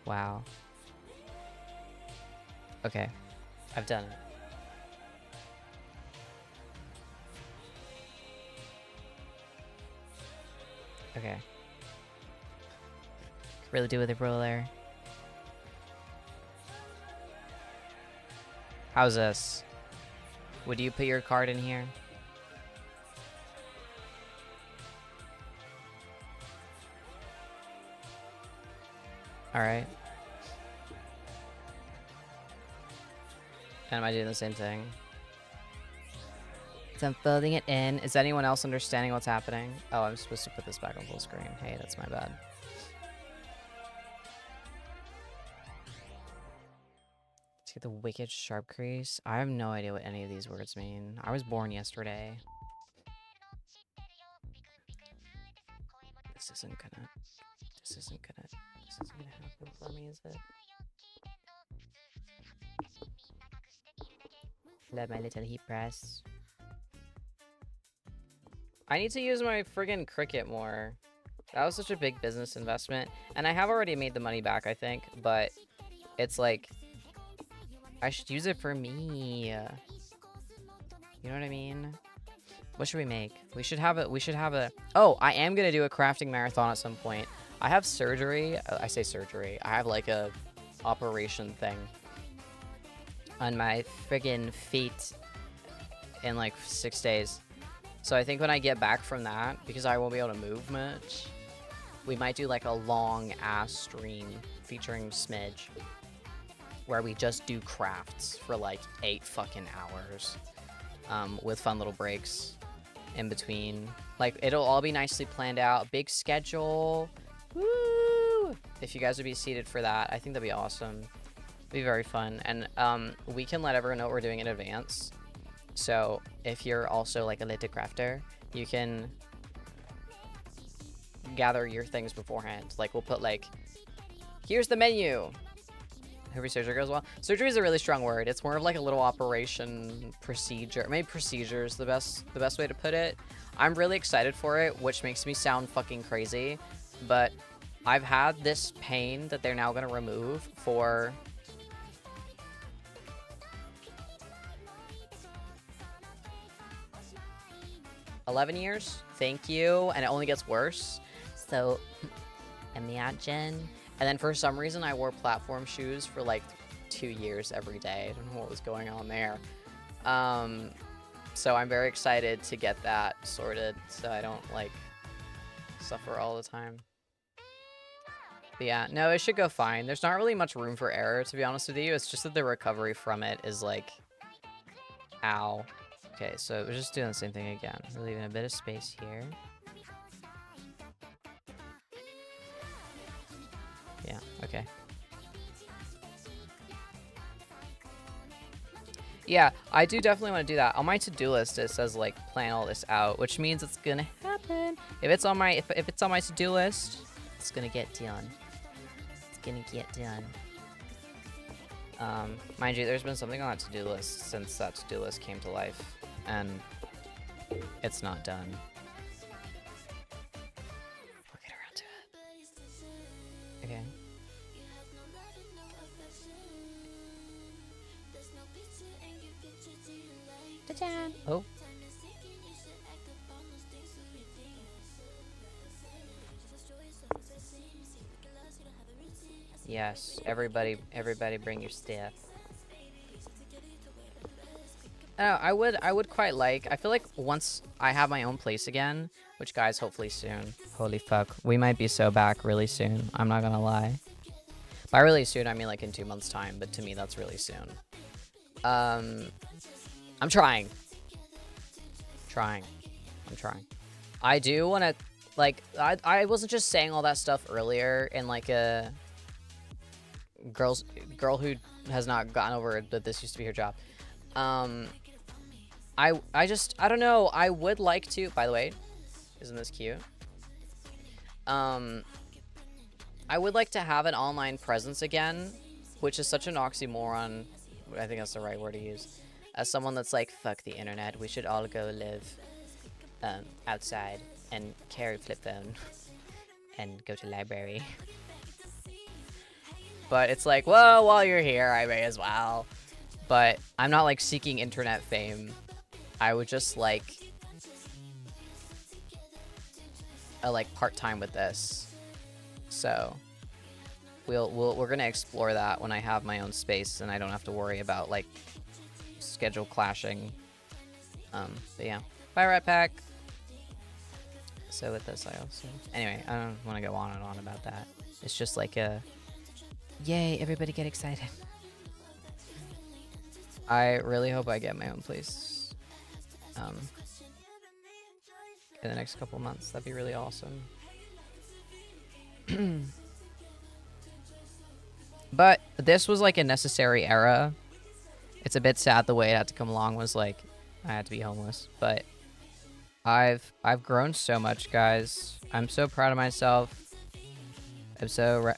Wow. Okay. I've done it. Okay. Really do with a roller. How's this? Would you put your card in here? Alright. And am I doing the same thing? So I'm folding it in. Is anyone else understanding what's happening? Oh, I'm supposed to put this back on full screen. Hey, that's my bad. Let's get the wicked sharp crease. I have no idea what any of these words mean. I was born yesterday. This isn't gonna happen for me, is it? Love my little heat press. I need to use my friggin' Cricut more. That was such a big business investment. And I have already made the money back, I think. But it's like, I should use it for me. You know what I mean? What should we make? We should have a... Oh, I am going to do a crafting marathon at some point. I have surgery. I say surgery. I have like a operation thing on my friggin' feet in like 6 days. So I think when I get back from that, because I won't be able to move much, we might do like a long ass stream featuring Smidge where we just do crafts for like 8 fucking hours with fun little breaks in between. Like, it'll all be nicely planned out. Big schedule. Woo! If you guys would be seated for that, I think that'd be awesome. It'd be very fun. And we can let everyone know what we're doing in advance. So if you're also like a little crafter, you can gather your things beforehand. Like, we'll put like, here's the menu. Hope your surgery goes well. Surgery is a really strong word. It's more of like a little operation procedure. Maybe procedure is the best way to put it. I'm really excited for it, which makes me sound fucking crazy. But I've had this pain that they're now going to remove for... $11 years. Thank you. And it only gets worse. So, imagine. And then for some reason, I wore platform shoes for like 2 years every day. I don't know what was going on there. So I'm very excited to get that sorted so I don't like suffer all the time. But yeah, no, it should go fine. There's not really much room for error, to be honest with you. It's just that the recovery from it is like, ow. Okay, so we're just doing the same thing again. We're leaving a bit of space here. Yeah, okay. Yeah, I do definitely want to do that. On my to-do list, it says like plan all this out, which means it's gonna happen. If it's on my if it's on my to-do list, it's gonna get done. It's gonna get done. Mind you, there's been something on that to-do list since that to-do list came to life, and it's not done. We'll get around to it. Okay. Ta-da! Oh. Yes, everybody bring your stuff. I would quite like, I feel like once I have my own place again, which guys, hopefully soon. Holy fuck, we might be so back really soon. I'm not gonna lie. By really soon, I mean like in 2 months' time, but to me, that's really soon. I'm trying. I'm trying. I do want to, like, I wasn't just saying all that stuff earlier in like a girl who has not gotten over it, but this used to be her job. I don't know. I would like to, by the way, isn't this cute? I would like to have an online presence again, which is such an oxymoron. I think that's the right word to use. As someone that's like, fuck the internet, we should all go live outside and carry flip phone and go to library. But it's like, well, while you're here, I may as well. But I'm not like seeking internet fame. I would just like part-time with this. So we're gonna explore that when I have my own space and I don't have to worry about like schedule clashing. But yeah, bye Rat Pack. So with this, I also anyway, I don't want to go on and on about that. It's just like a yay, everybody get excited. I really hope I get my own place in the next couple months. That'd be really awesome. But this was like a necessary era. It's a bit sad the way it had to come along was like I had to be homeless, but I've grown so much, guys. I'm so proud of myself. I'm so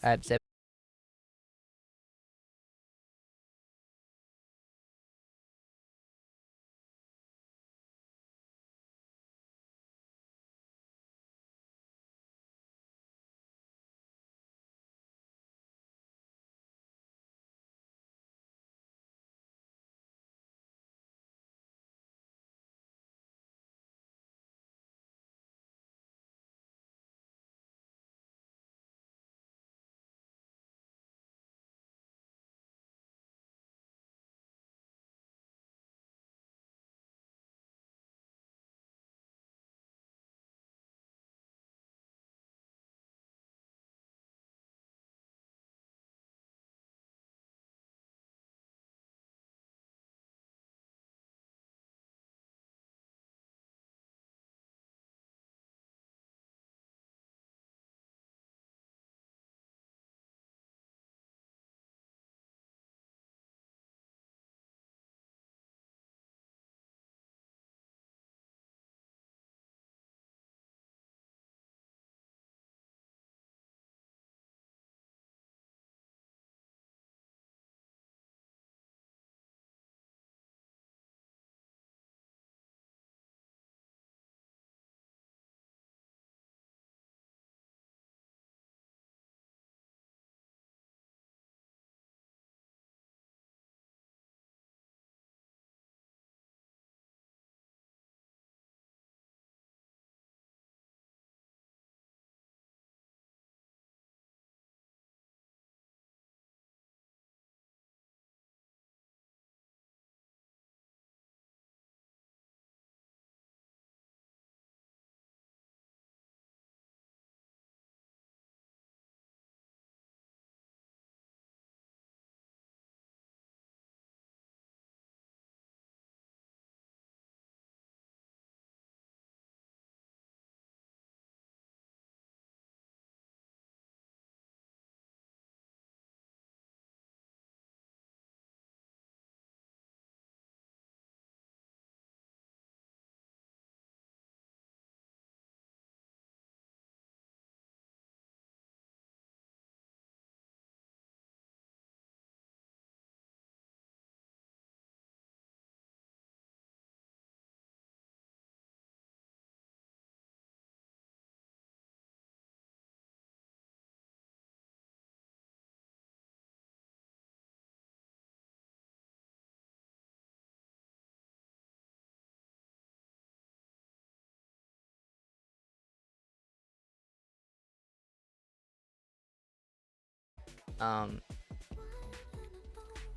um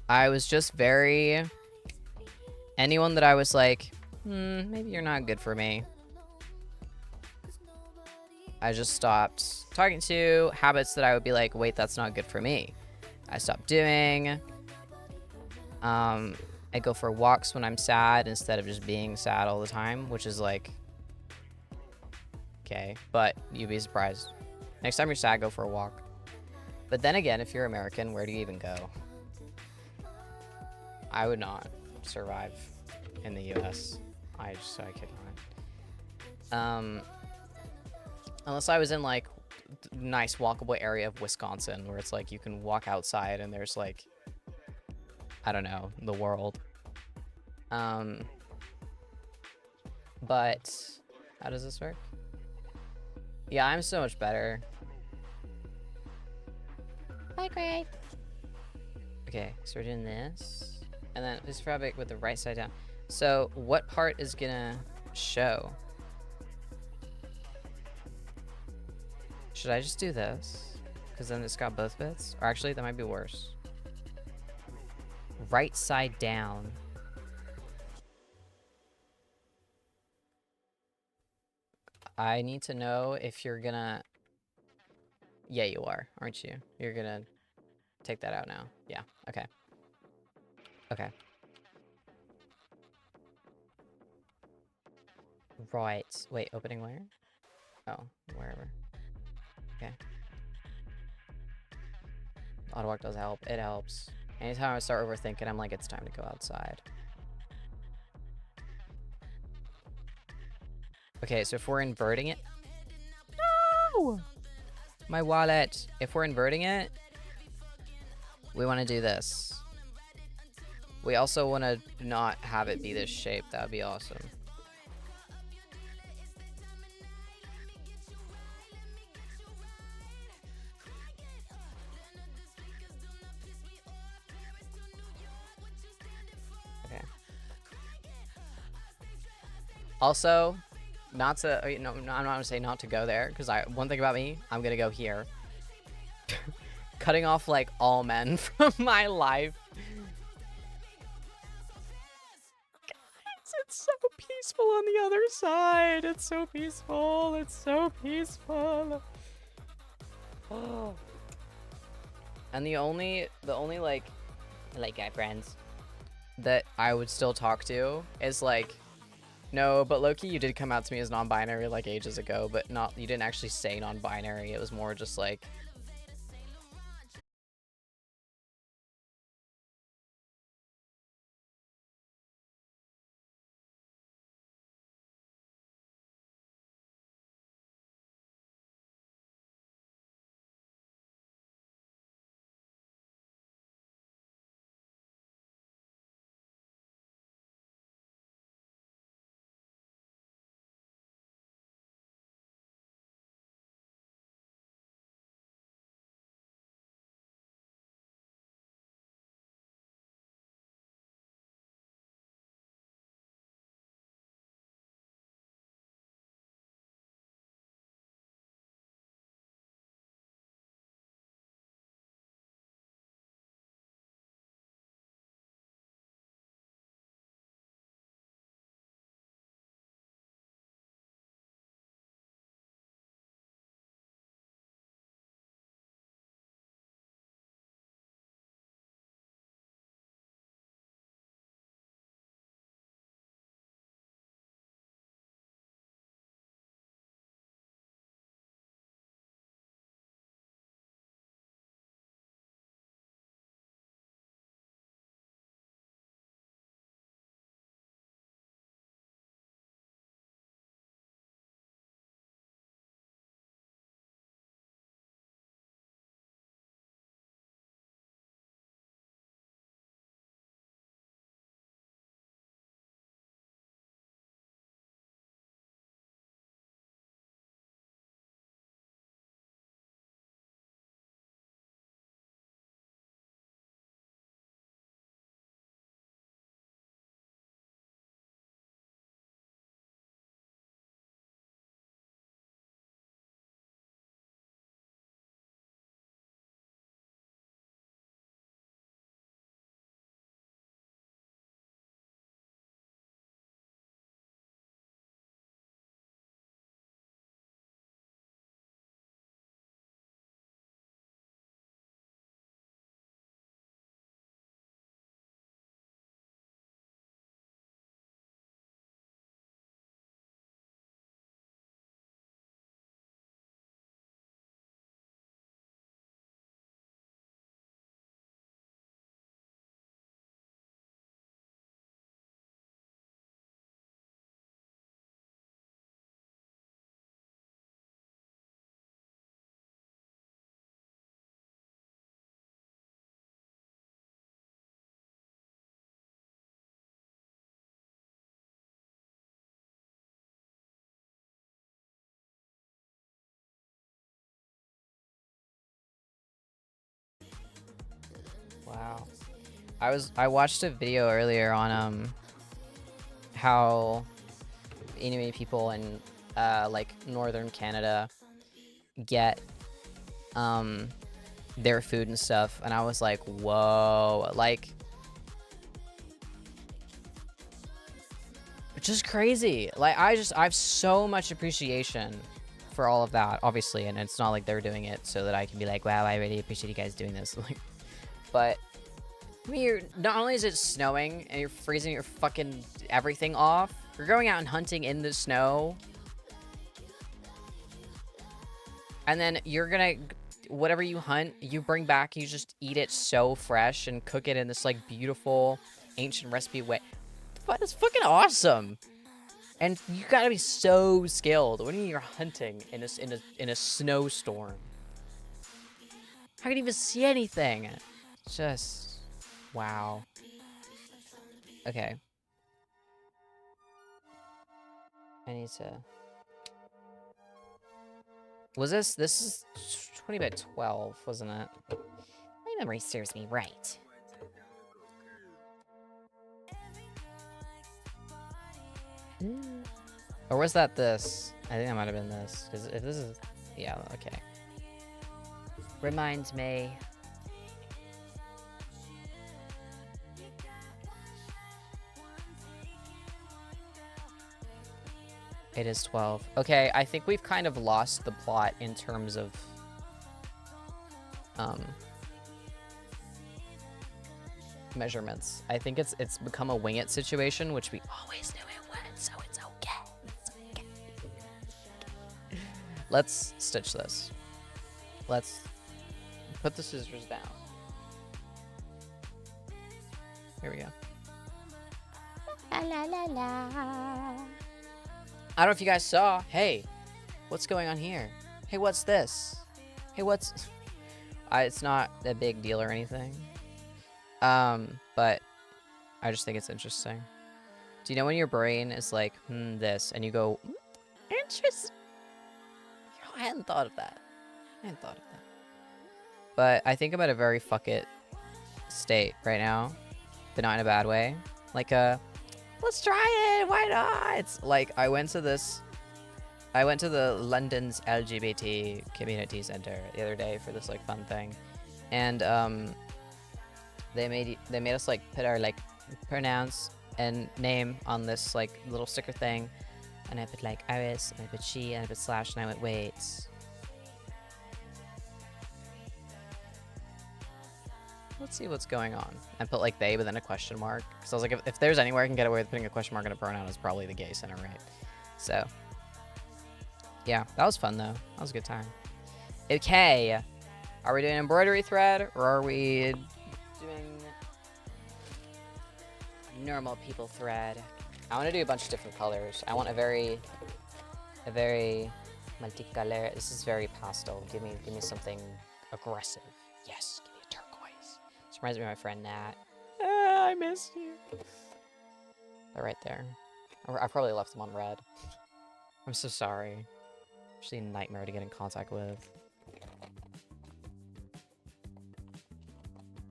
I was just very anyone that I was like, maybe you're not good for me. I just stopped talking to. Habits that I would be like, wait, that's not good for me. I stopped doing. I go for walks when I'm sad instead of just being sad all the time, which is like, okay, but you'd be surprised. Next time you're sad, go for a walk. But then again, if you're American, where do you even go? I would not survive in the US. I could not. Unless I was in like nice walkable area of Wisconsin where it's like you can walk outside and there's like, I don't know, the world. But how does this work? Yeah, I'm so much better. Bye, Gray. Okay, so we're doing this. And then this fabric with the right side down. So what part is gonna show? Should I just do this? Because then it's got both bits? Or actually, that might be worse. Right side down. I need to know if you're gonna... Yeah, you are, aren't you? You're gonna take that out now. Yeah, okay. Okay. Right. Wait, opening where? Oh, wherever. Okay. Auto walk does help. It helps. Anytime I start overthinking, I'm like, it's time to go outside. Okay, so if we're inverting it... No! My wallet. If we're inverting it, we want to do this. We also want to not have it be this shape. That would be awesome. Okay. Also, not to, no, I'm not gonna say not to go there, because one thing about me, I'm gonna go here. Cutting off like all men from my life. Guys, it's so peaceful on the other side. It's so peaceful. It's so peaceful. Oh. And the only like guy friends that I would still talk to is like, no, but Loki, you did come out to me as non-binary like ages ago, but you didn't actually say non-binary. It was more just like... Wow. I watched a video earlier on how Inuit people in like northern Canada get their food and stuff, and I was like, whoa, like just crazy. Like I have so much appreciation for all of that, obviously, and it's not like they're doing it so that I can be like, wow, I really appreciate you guys doing this. Like, but I mean, you're, not only is it snowing and you're freezing your fucking everything off, you're going out and hunting in the snow, and then you're gonna, whatever you hunt, you bring back, you just eat it so fresh and cook it in this like beautiful ancient recipe way. That's fucking awesome. And you gotta be so skilled when you're hunting in a snowstorm. How can you even see anything? Just wow. Okay. I need to. Was this is 20 by 12, wasn't it? My memory serves me right. Or was that this? I think that might have been this. Because if this is... Yeah, okay. Reminds me. It is 12. Okay, I think we've kind of lost the plot in terms of... measurements. I think it's become a wing it situation, which we always knew it would, so it's okay. It's okay. Let's stitch this. Let's put the scissors down. Here we go. La la la la. I don't know if you guys saw. Hey, what's going on here? Hey, what's this? Hey, what's... it's not a big deal or anything. But I just think it's interesting. Do you know when your brain is like, this, and you go, interesting. I hadn't thought of that. But I think I'm at a very fuck it state right now, but not in a bad way. Like let's try it. Why not? It's like I went to the London's LGBT community center the other day for this like fun thing, and they made us like put our like pronouns and name on this like little sticker thing, and I put like Iris, and I put she, and I put slash, and I went wait. Let's see what's going on. I put like they, but then a question mark. Because I was like, if there's anywhere I can get away with putting a question mark on a pronoun, it's probably the gay center, right? So, yeah, that was fun though. That was a good time. Okay, are we doing embroidery thread, or are we doing normal people thread? I want to do a bunch of different colors. I want a very multicolor. This is very pastel. Give me something aggressive. Yes, give me a turquoise. This reminds me of my friend Nat. I miss you. They're right there. I probably left them on red. I'm so sorry. Actually a nightmare to get in contact with.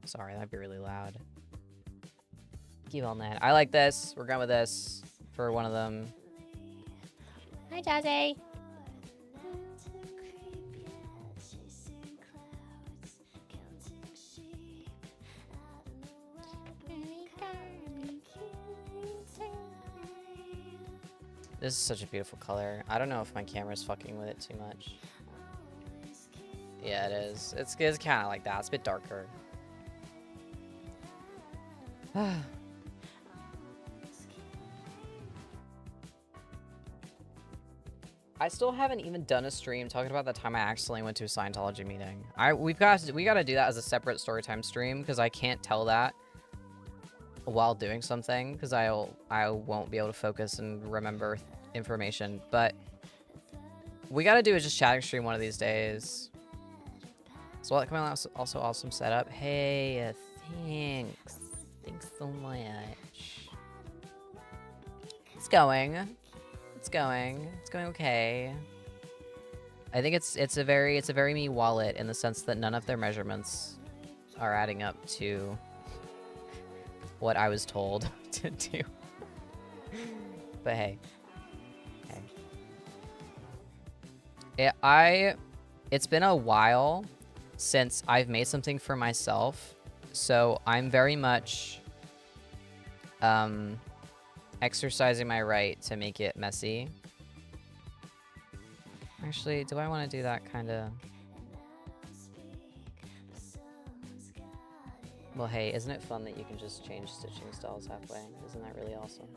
Sorry, that'd be really loud. Keep on that. I like this. We're going with this for one of them. Hi, Jazzy. This is such a beautiful color. I don't know if my camera's fucking with it too much. Yeah, it is. It's kind of like that. It's a bit darker. I still haven't even done a stream talking about the time I accidentally went to a Scientology meeting. We got to do that as a separate storytime stream, because I can't tell that while doing something, because I won't be able to focus and remember information. But we got to do a just chatting stream one of these days. So come on, also awesome setup. Hey, thanks. Thanks so much. It's going okay. I think it's a very me wallet in the sense that none of their measurements are adding up to what I was told to do. But hey. It's been a while since I've made something for myself, so I'm very much exercising my right to make it messy. Actually, do I want to do that kind of... Well, hey, isn't it fun that you can just change stitching styles halfway? Isn't that really awesome?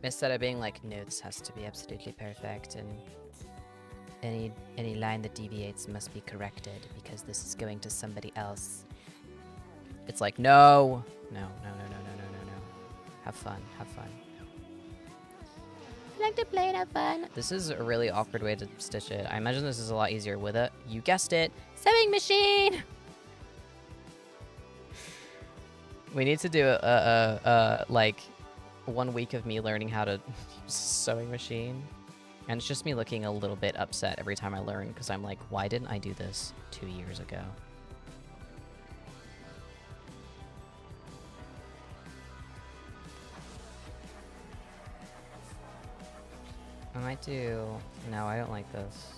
Instead of being like, no, this has to be absolutely perfect, and any line that deviates must be corrected because this is going to somebody else. It's like, no. Have fun. I like to play and have fun. This is a really awkward way to stitch it. I imagine this is a lot easier with it. You guessed it. Sewing machine! We need to do like 1 week of me learning how to use a sewing machine. And it's just me looking a little bit upset every time I learn because I'm like, why didn't I do this 2 years ago? I might do... No, I don't like this.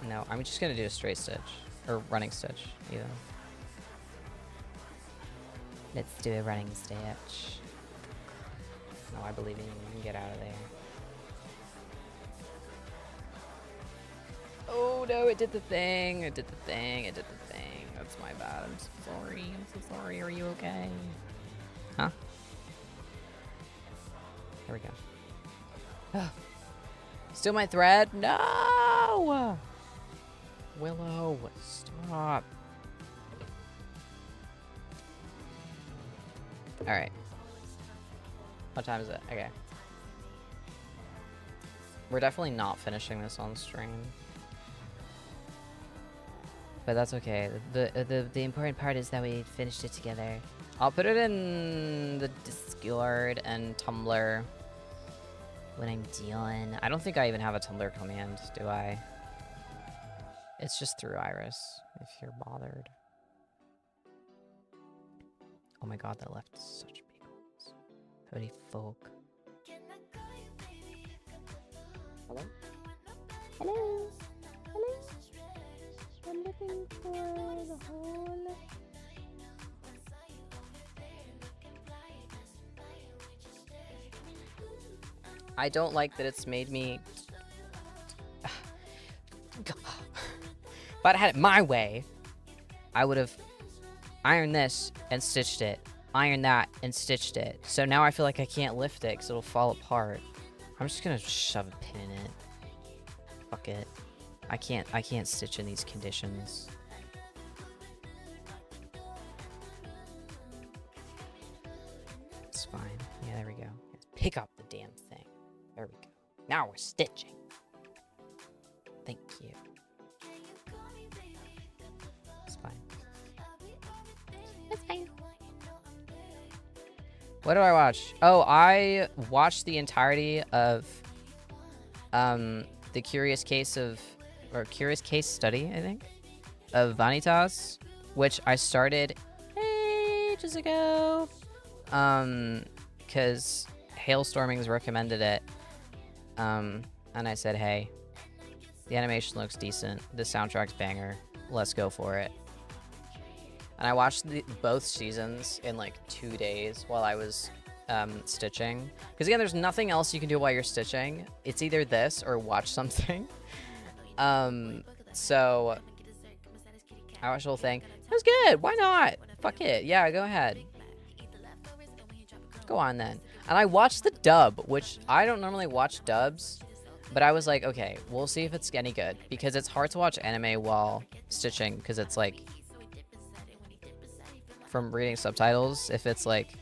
No, I'm just gonna do a straight stitch. Or running stitch, either. Let's do a running stitch. No, I believe in you. You can get out of there. Oh no, it did the thing. It did the thing. That's my bad. I'm so sorry. Are you okay? Huh? There we go. Still my thread? No! Willow, stop. Alright. What time is it? Okay. We're definitely not finishing this on stream. But that's okay. The important part is that we finished it together. I'll put it in the Discord and Tumblr when I'm dealing. I don't think I even have a Tumblr command, do I? It's just thruiris, if you're bothered. Oh my god, that left such big holes. 30 folk. Hello? Hello? Hello? I'm looking for the hole. I don't like that it's made me... If I'd had it my way, I would have ironed this and stitched it. Ironed that and stitched it. So now I feel like I can't lift it because it'll fall apart. I'm just gonna shove a pin in it. Fuck it. I can't stitch in these conditions. It's fine. Yeah, there we go. Let's pick up the damn thing. There we go. Now we're stitching. Thank you. It's fine. It's fine. What do I watch? Oh, I watched the entirety of the Curious Case Study, I think, of Vanitas, which I started ages ago, because Hailstormings recommended it, and I said, hey, the animation looks decent, the soundtrack's banger, let's go for it. And I watched both seasons in like 2 days while I was stitching. Because again, there's nothing else you can do while you're stitching. It's either this or watch something. So I watched the whole thing. It was good. Why not? Fuck it. Yeah, go ahead. Go on then. And I watched the dub, which I don't normally watch dubs. But I was like, okay, we'll see if it's any good. Because it's hard to watch anime while stitching. Because it's like... from reading subtitles, if it's like,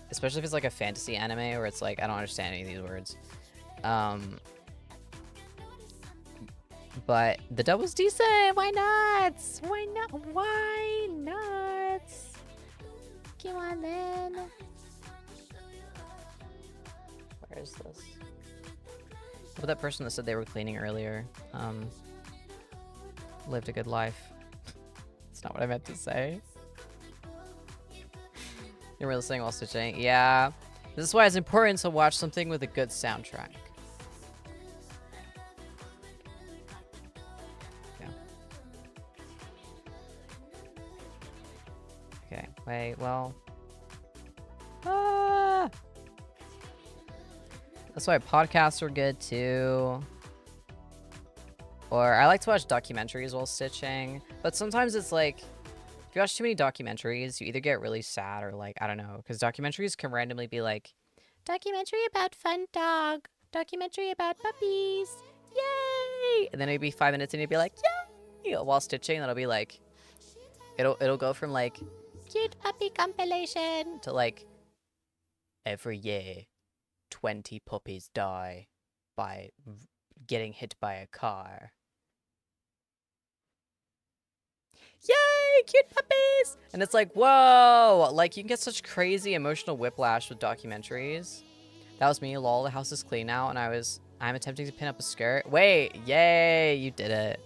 especially if it's like a fantasy anime where it's like I don't understand any of these words, but the dub was decent. Why not? Come on then. Where is this? Well, that person that said they were cleaning earlier lived a good life. It's not what I meant to say. You're listening while stitching. Yeah. This is why it's important to watch something with a good soundtrack. Yeah. Okay. Wait, well. Ah! That's why podcasts are good too. Or I like to watch documentaries while stitching. But sometimes it's like, if you watch too many documentaries, you either get really sad or like, I don't know. Because documentaries can randomly be like, documentary about fun dog. Documentary about puppies. Yay! And then it'd be 5 minutes and you'd be like, yay! While stitching, that'll be like, it'll go from like, cute puppy compilation to like, every year, 20 puppies die by getting hit by a car. Yay, cute puppies! And it's like, whoa! Like, you can get such crazy emotional whiplash with documentaries. That was me, lol, the house is clean now, and I'm attempting to pin up a skirt. Wait, yay, you did it.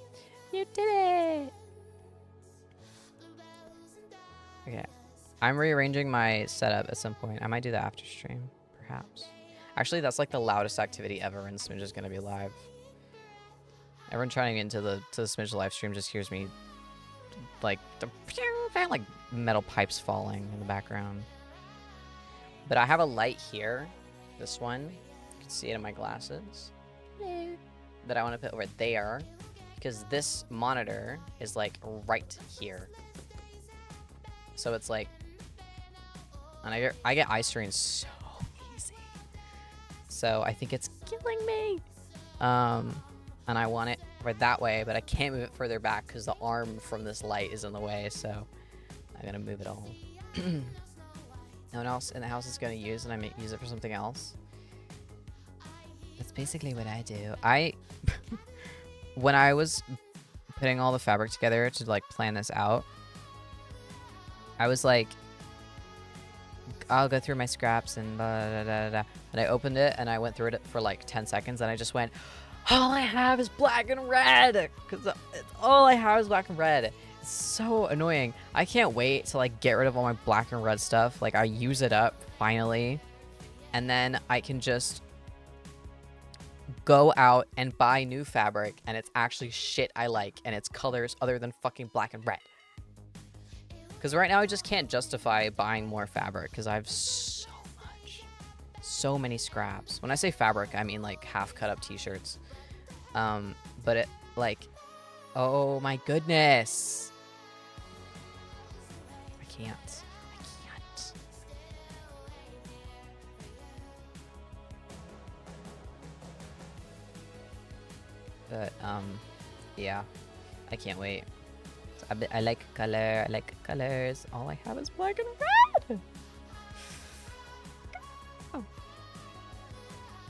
You did it! Okay. I'm rearranging my setup at some point. I might do that after stream, perhaps. Actually, that's like the loudest activity ever when Smidge is gonna be live. Everyone trying to get into the Smidge live stream just hears me like like metal pipes falling in the background. But I have a light here, this one. You can see it in my glasses. That I want to put over there because this monitor is like right here. So it's like, and I get eye strain so easy. So I think it's killing me. And I want it right that way, but I can't move it further back because the arm from this light is in the way, so I'm gonna move it all. No one else in the house is gonna use it, I may use it for something else. That's basically what I do. When I was putting all the fabric together to like plan this out, I was like, I'll go through my scraps and blah, blah, blah, blah. And I opened it and I went through it for like 10 seconds and I just went, all I have is black and red, because all I have is black and red. It's so annoying. I can't wait to like get rid of all my black and red stuff. Like I use it up finally, and then I can just go out and buy new fabric, and it's actually shit I like, and it's colors other than fucking black and red. Because right now I just can't justify buying more fabric because I have so many scraps. When I say fabric, I mean like half cut up t-shirts. But it like, oh my goodness. I can't. But, yeah, I can't wait. I like color, I like colors. All I have is black and red. Oh.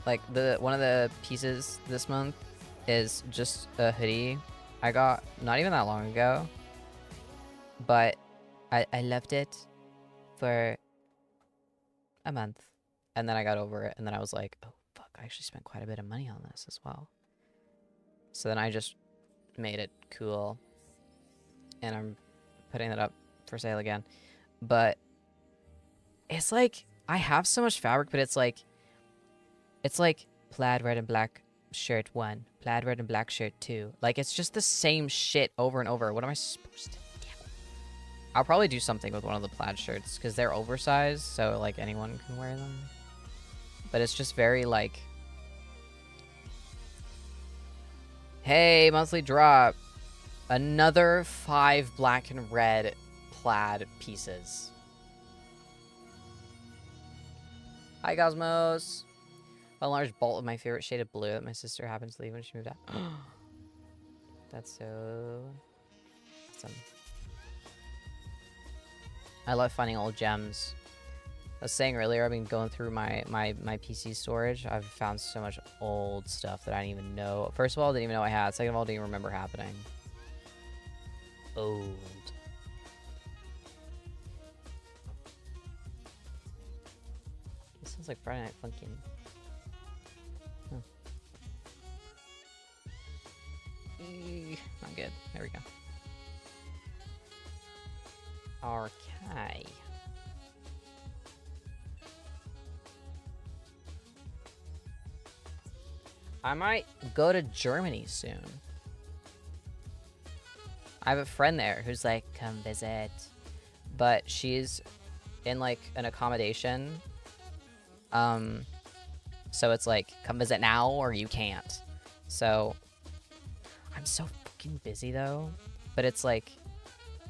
Like one of the pieces this month is just a hoodie I got not even that long ago, but I left it for a month and then I got over it and then I was like, oh fuck, I actually spent quite a bit of money on this as well. So then I just made it cool and I'm putting it up for sale again. But it's like I have so much fabric, but it's like plaid red and black shirt 1, plaid red and black shirt 2. Like it's just the same shit over and over. What am I supposed to do? I'll probably do something with one of the plaid shirts because they're oversized, so like anyone can wear them. But it's just very like, hey, monthly drop. Another 5 black and red plaid pieces. Hi, Cosmos. A large bolt of my favorite shade of blue that my sister happened to leave when she moved out. That's so awesome. I love finding old gems. I was saying earlier, I've been going through my PC storage. I've found so much old stuff that I didn't even know. First of all, I didn't even know I had. Second of all, I didn't remember happening. Old. This sounds like Friday Night Funkin'. Huh. Not good. There we go. Okay. I might go to Germany soon. I have a friend there who's like, come visit. But she's in like an accommodation. So it's like, come visit now or you can't. So I'm so fucking busy though. But it's like,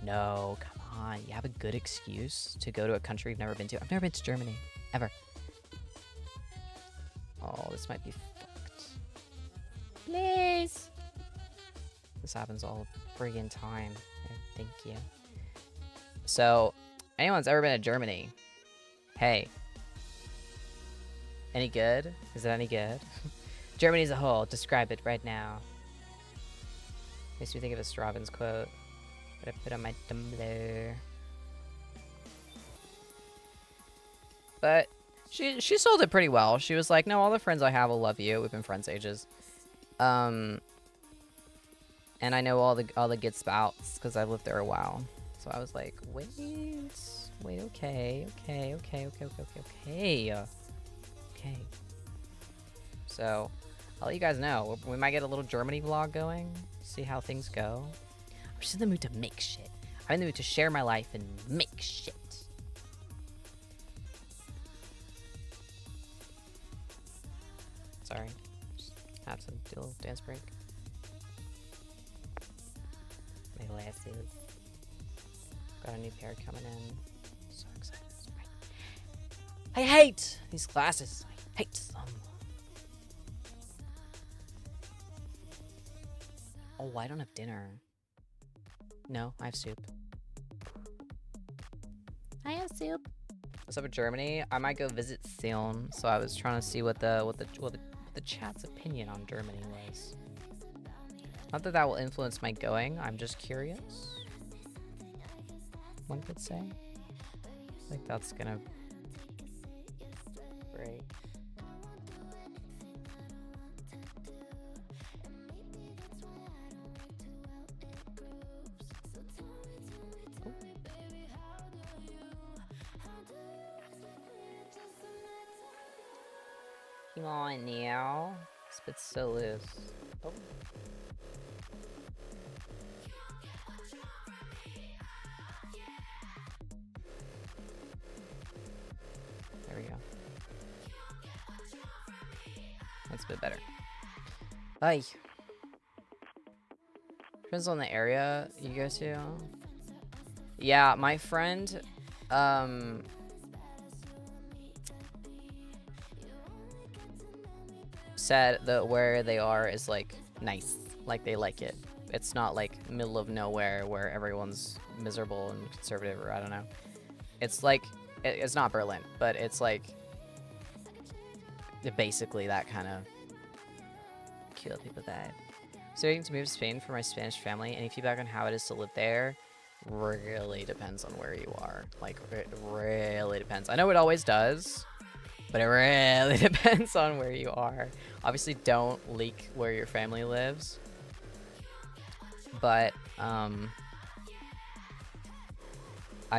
no, come on. You have a good excuse to go to a country you've never been to. I've never been to Germany. Ever. Oh, this might be fucked. Please. This happens all friggin' time. Oh, thank you. So, anyone's ever been to Germany? Hey. Any good? Is it any good? Germany as a whole. Describe it right now. Makes me think of a Straubens quote. That I put on my Tumblr. But she sold it pretty well. She was like, no, all the friends I have will love you. We've been friends ages. And I know all the good spouts because I've lived there a while. So I was like, wait, okay. So I'll let you guys know. We might get a little Germany vlog going. See how things go. I'm just in the mood to make shit. I'm in the mood to share my life and make shit. Sorry. Just have to do a little dance break. My glasses. Got a new pair coming in. So excited. I hate these glasses. I hate them. Oh, I don't have dinner. No, I have soup. I have soup. What's up with Germany? I might go visit soon. So I was trying to see what the chat's opinion on Germany was. Not that that will influence my going. I'm just curious. One could say. Like that's gonna break. Come on now. Spit's so loose. Oh. There we go. That's a bit better. Ay. Depends on the area you go to. Yeah, my friend, said that where they are is like nice, like they like it. It's not like middle of nowhere where everyone's miserable and conservative, or I don't know. It's like it's not Berlin, but it's like basically that kind of kill people that. So I'm to move to Spain for my Spanish family. Any feedback on how it is to live there? Really depends on where you are. Like it really depends. I know it always does. But it really depends on where you are. Obviously, don't leak where your family lives. But, I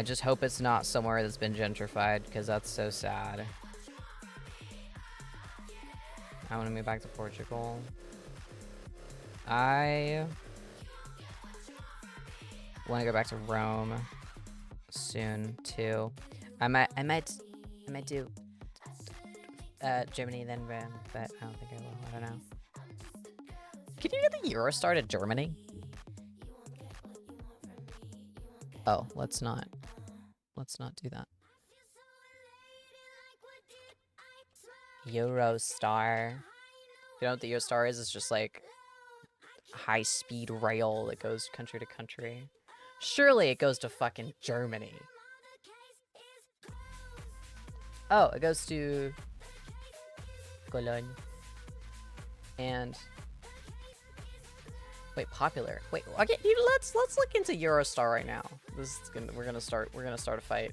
just hope it's not somewhere that's been gentrified, because that's so sad. I want to move back to Portugal. I want to go back to Rome soon, too. I might do Germany then Rome, but I don't think I will. I don't know. Can you get the Eurostar to Germany? Oh, let's not do that. Eurostar. You know what the Eurostar is? It's just like high-speed rail that goes country to country. Surely it goes to fucking Germany. Oh, it goes to Cologne. And wait, popular. Wait, okay, let's look into Eurostar right now. We're gonna start a fight.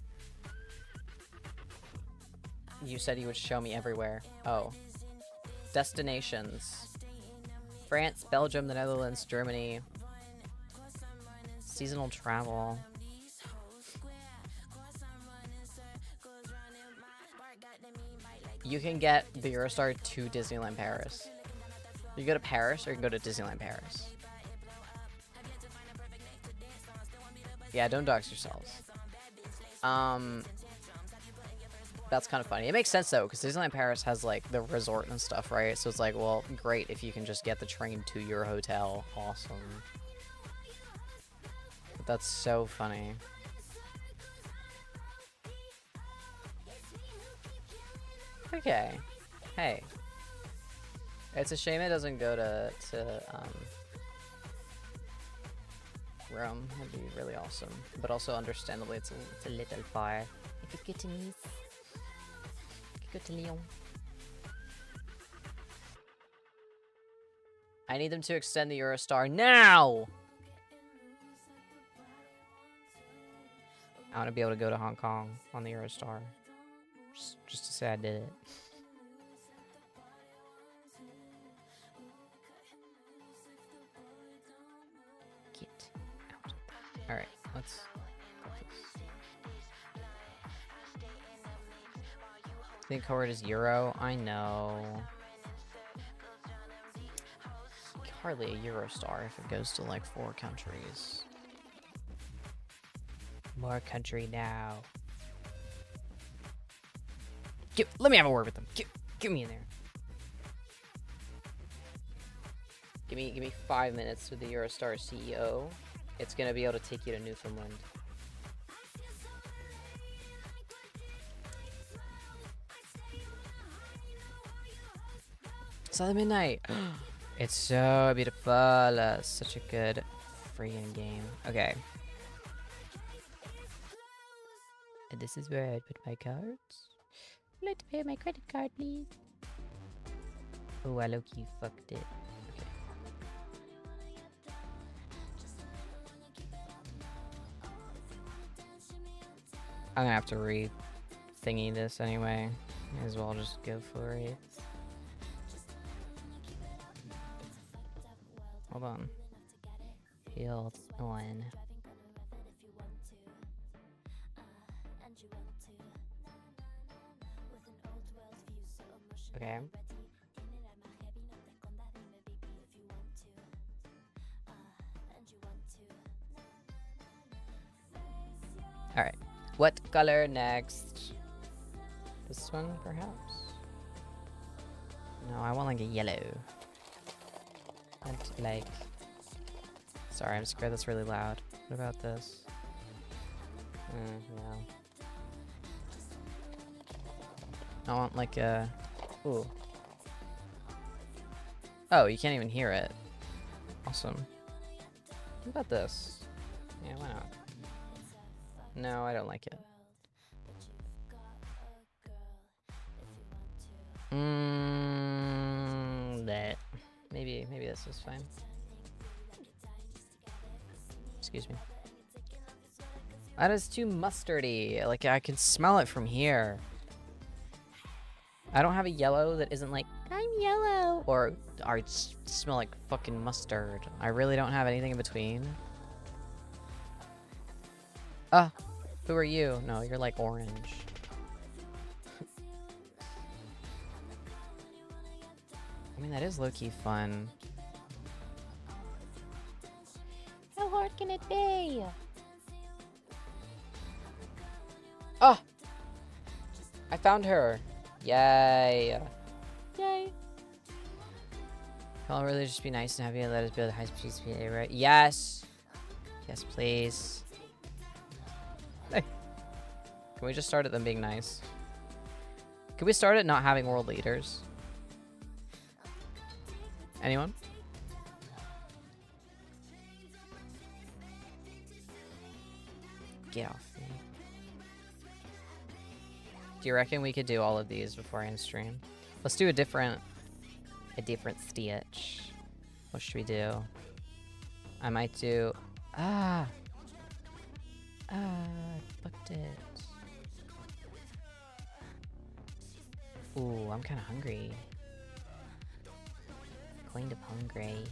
You said you would show me everywhere. Oh. Destinations. France, Belgium, the Netherlands, Germany. Seasonal travel. you can get the Eurostar to Disneyland Paris. You go to Paris or you can go to Disneyland Paris. Yeah, don't dox yourselves. That's kind of funny. It makes sense though, because Disneyland Paris has like the resort and stuff, right? So it's like, well, great if you can just get the train to your hotel. Awesome. That's so funny. Okay. Hey. It's a shame it doesn't go to Rome. That'd be really awesome. But also, understandably, it's a little far. You could go to Nice. You could go to Lyon. I need them to extend the Eurostar now! I want to be able to go to Hong Kong on the Eurostar. Just to say I did it. Get out. Alright, let's... I think code is Euro. I know. Hardly a Eurostar if it goes to like 4 countries. More country now. Let me have a word with them. Get me in there. Give me 5 minutes with the Eurostar CEO. It's gonna be able to take you to Newfoundland. Silent Midnight. It's so beautiful. Such a good freaking game. Okay. And this is where I put my cards. I'd like to pay my credit card, please. Oh, I low-key fucked it. Okay. I'm gonna have to re-thingy this anyway. May as well just go for it. Hold on. Hold on. Okay. Alright. What color next? This one, perhaps? No, I want like a yellow. And like... Sorry, I'm scared that's really loud. What about this? No. I want like a... Ooh. Oh, you can't even hear it. Awesome. What about this? Yeah, why not? No, I don't like it. That. Maybe this is fine. Excuse me. That is too mustardy. Like, I can smell it from here. I don't have a yellow that isn't like, I'm yellow. Or I smell like fucking mustard. I really don't have anything in between. Who are you? No, you're like orange. I mean, that is low-key fun. How hard can it be? Oh! I found her. Yay. Yay. I'll really just be nice and have you let us build a high-speed speed, right? Yes. Yes, please. Hey. Can we just start at them being nice? Can we start at not having world leaders? Anyone? Get off me. Do you reckon we could do all of these before I end stream? Let's do a different Stitch. What should we do? I might do... I fucked it. Ooh, I'm kind of hungry. Kind of hungry.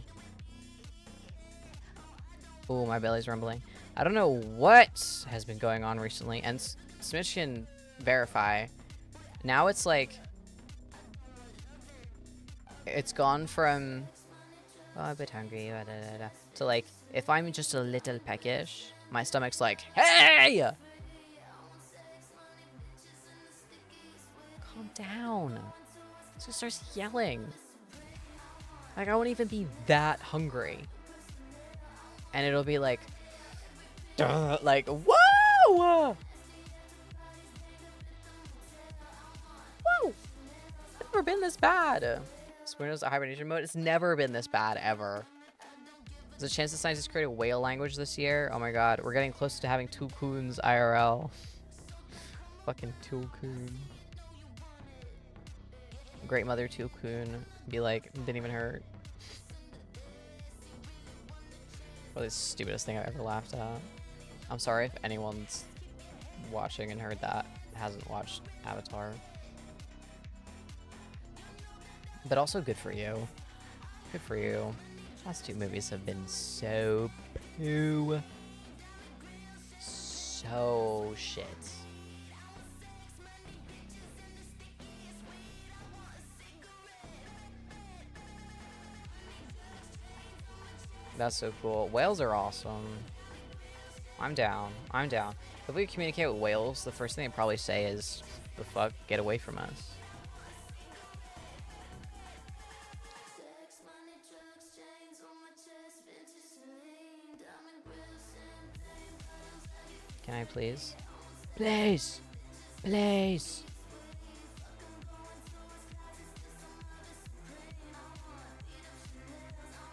Ooh, my belly's rumbling. I don't know what has been going on recently, and Smitch can verify. Now it's like It's gone from oh, a bit hungry to like if I'm just a little peckish, my stomach's like, hey, calm down. It just starts yelling. Like I won't even be that hungry, and it'll be like, duh, like whoa. Whoa! It's never been this bad. Spooner's hibernation mode. It's never been this bad, ever. There's a chance the scientists create a whale language this year. Oh my god, we're getting close to having Tulkuns IRL. Fucking Tulkun. Great Mother Tulkun. Be like, didn't even hurt. Probably the stupidest thing I've ever laughed at. I'm sorry if anyone's watching and heard that hasn't watched Avatar. But also good for you. Good for you. Last two movies have been so poo. So shit. That's so cool. Whales are awesome. I'm down. I'm down. If we communicate with whales, the first thing they probably say is, the fuck, get away from us. Can I please? Please! Please!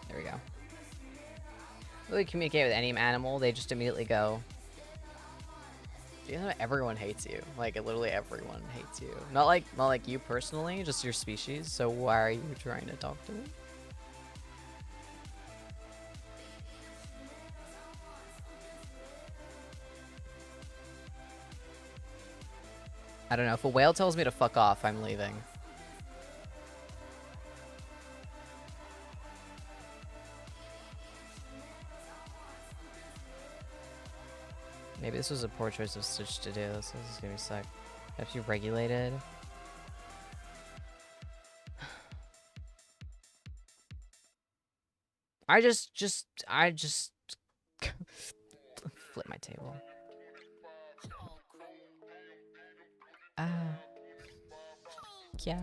There we go. If we communicate with any animal, they just immediately go, you know, everyone hates you. Like, literally everyone hates you. Not like you personally, just your species. So why are you trying to talk to me? I don't know. If a whale tells me to fuck off, I'm leaving. Maybe this was a poor choice of Stitch to do. This is gonna be suck. Have you regulated? I just flip my table. Yeah.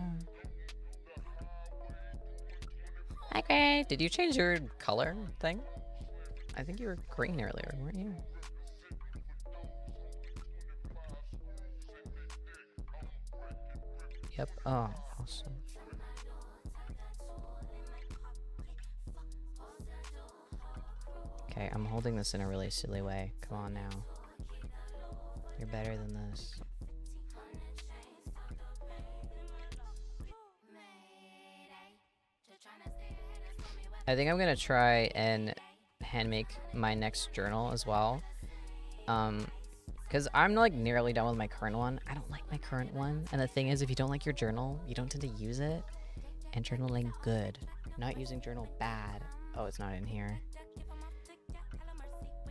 Okay. Did you change your color thing? I think you were green earlier, weren't you? Yep. Oh, awesome. Okay, I'm holding this in a really silly way. Come on now. You're better than this. I think I'm gonna try and hand make my next journal as well. Because I'm like nearly done with my current one. I don't like my current one. And the thing is, if you don't like your journal, you don't tend to use it. And journaling good. Not using journal bad. Oh, it's not in here.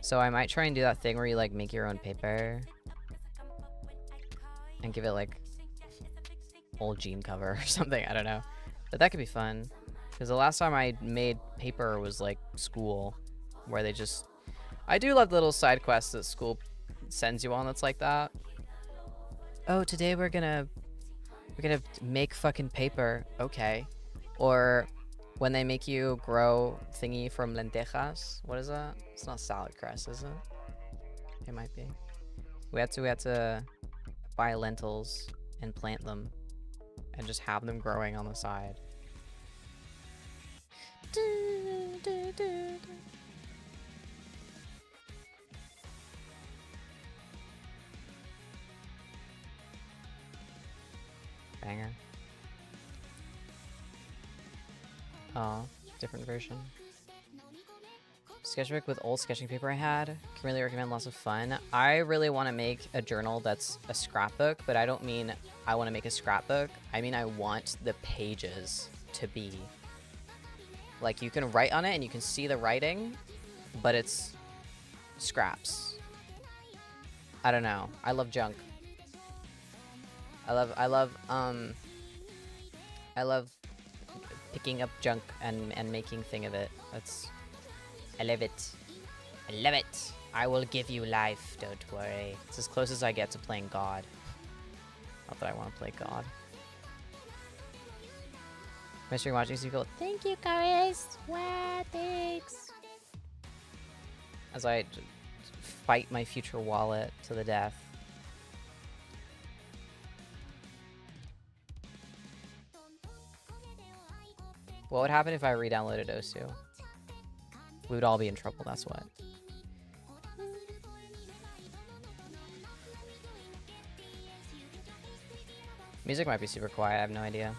So I might try and do that thing where you like make your own paper. And give it like old jean cover or something. I don't know. But that could be fun. Because the last time I made paper was like school. Where they just... I do love the little side quests that school sends you on that's like that. Oh, today we're gonna make fucking paper. Okay. Or when they make you grow thingy from lentejas. What is that? It's not salad cress, is it? It might be. We had to buy lentils and plant them and just have them growing on the side. Banger. Oh, different version. Sketchbook with old sketching paper I had. Can really recommend, lots of fun. I really want to make a journal that's a scrapbook, but I don't mean I want to make a scrapbook. I mean I want the pages to be like, you can write on it and you can see the writing, but it's scraps. I don't know. I love junk. I love picking up junk and making thing of it. That's... I love it. I love it. I will give you life, don't worry. It's as close as I get to playing God. Not that I want to play God. Mystery watching sequel. Thank you, guys. Wow, thanks. As I fight my future wallet to the death. What would happen if I re-downloaded Osu? We would all be in trouble, that's what. Music might be super quiet, I have no idea.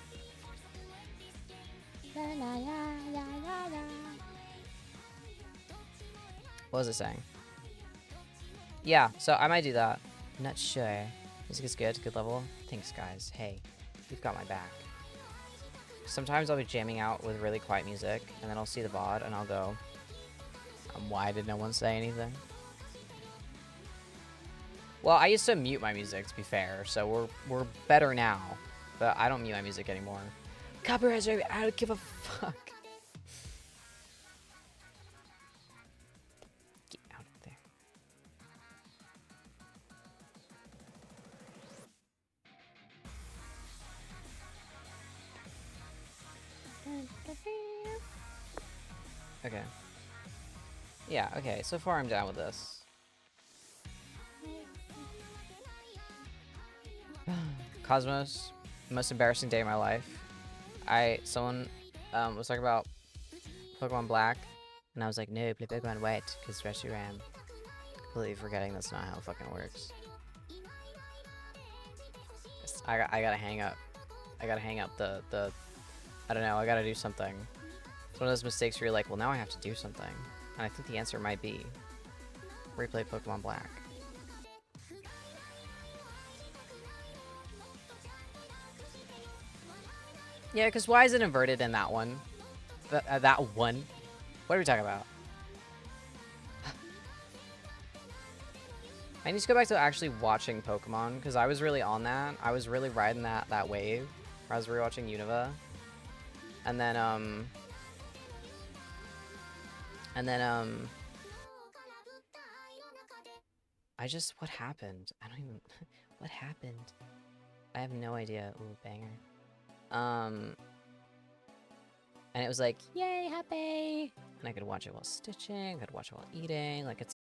What was it saying? Yeah, so I might do that. I'm not sure. Music is good, good level. Thanks, guys. Hey, you've got my back. Sometimes I'll be jamming out with really quiet music, and then I'll see the VOD, and I'll go, why did no one say anything? Well, I used to mute my music, to be fair, so we're better now. But I don't mute my music anymore. Copyright, I don't give a fuck. Get out of there. Okay. Yeah, okay, so far I'm down with this. Cosmos, most embarrassing day of my life. Someone was talking about Pokemon Black, and I was like, no, play Pokemon White, because Reshiram. Completely forgetting that's not how it fucking works. I gotta hang up. I gotta hang up the I don't know, I gotta do something. It's one of those mistakes where you're like, well, now I have to do something. And I think the answer might be replay Pokemon Black. Yeah, because why is it inverted in that one? That one? What are we talking about? I need to go back to actually watching Pokemon, because I was really on that. I was really riding that wave. I was rewatching Unova. And then, what happened? I don't even, what happened? I have no idea. Ooh, banger. And it was like, yay, happy! And I could watch it while stitching, I could watch it while eating, like, it's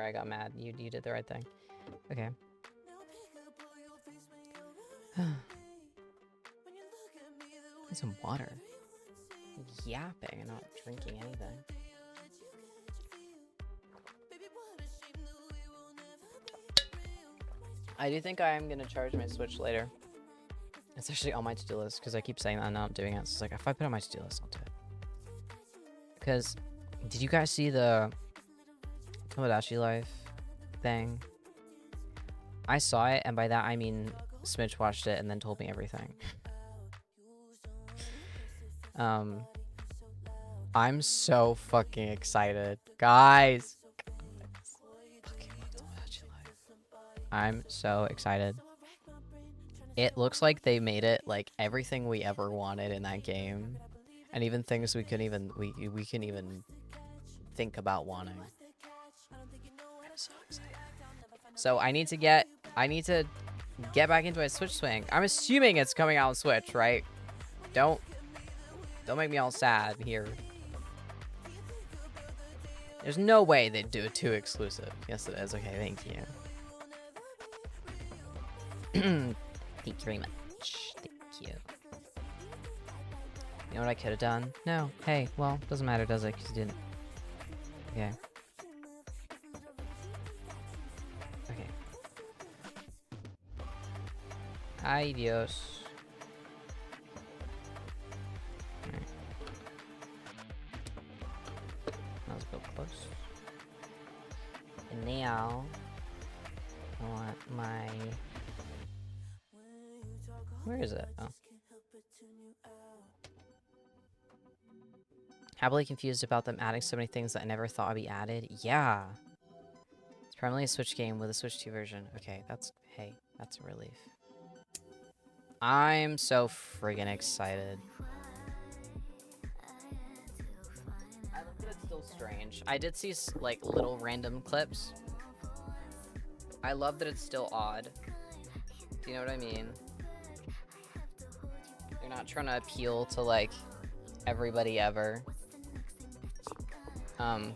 I got mad. You did the right thing. Okay. Need some water. Yapping and not drinking anything. I do think I am gonna charge my Switch later. It's actually on my to-do list because I keep saying that I'm not doing it. So it's like if I put it on my to-do list, I'll do it. Because did you guys see the Tomodachi Life thing? I saw it, and by that I mean Smidge watched it and then told me everything. I'm so fucking excited, guys. I'm so excited. It looks like they made it like everything we ever wanted in that game, and even things we couldn't even we can even think about wanting. I'm so excited. So I need to get back into my Switch swing. I'm assuming it's coming out on Switch, right? Don't make me all sad here. There's no way they'd do it too exclusive. Yes, it is. Okay, thank you. Thank you very much. Thank you. You know what I could have done? No. Hey, well, doesn't matter, does it? Because you didn't. Okay. Okay. Ay, Dios. Alright. Let's go close. And now, I want my... Where is it? Oh. Happily confused about them adding so many things that I never thought would be added. Yeah. It's primarily a Switch game with a Switch 2 version. Okay, that's... Hey, that's a relief. I'm so friggin' excited. I love that it's still strange. I did see, like, little random clips. I love that it's still odd. Do you know what I mean? They're not trying to appeal to, like, everybody ever.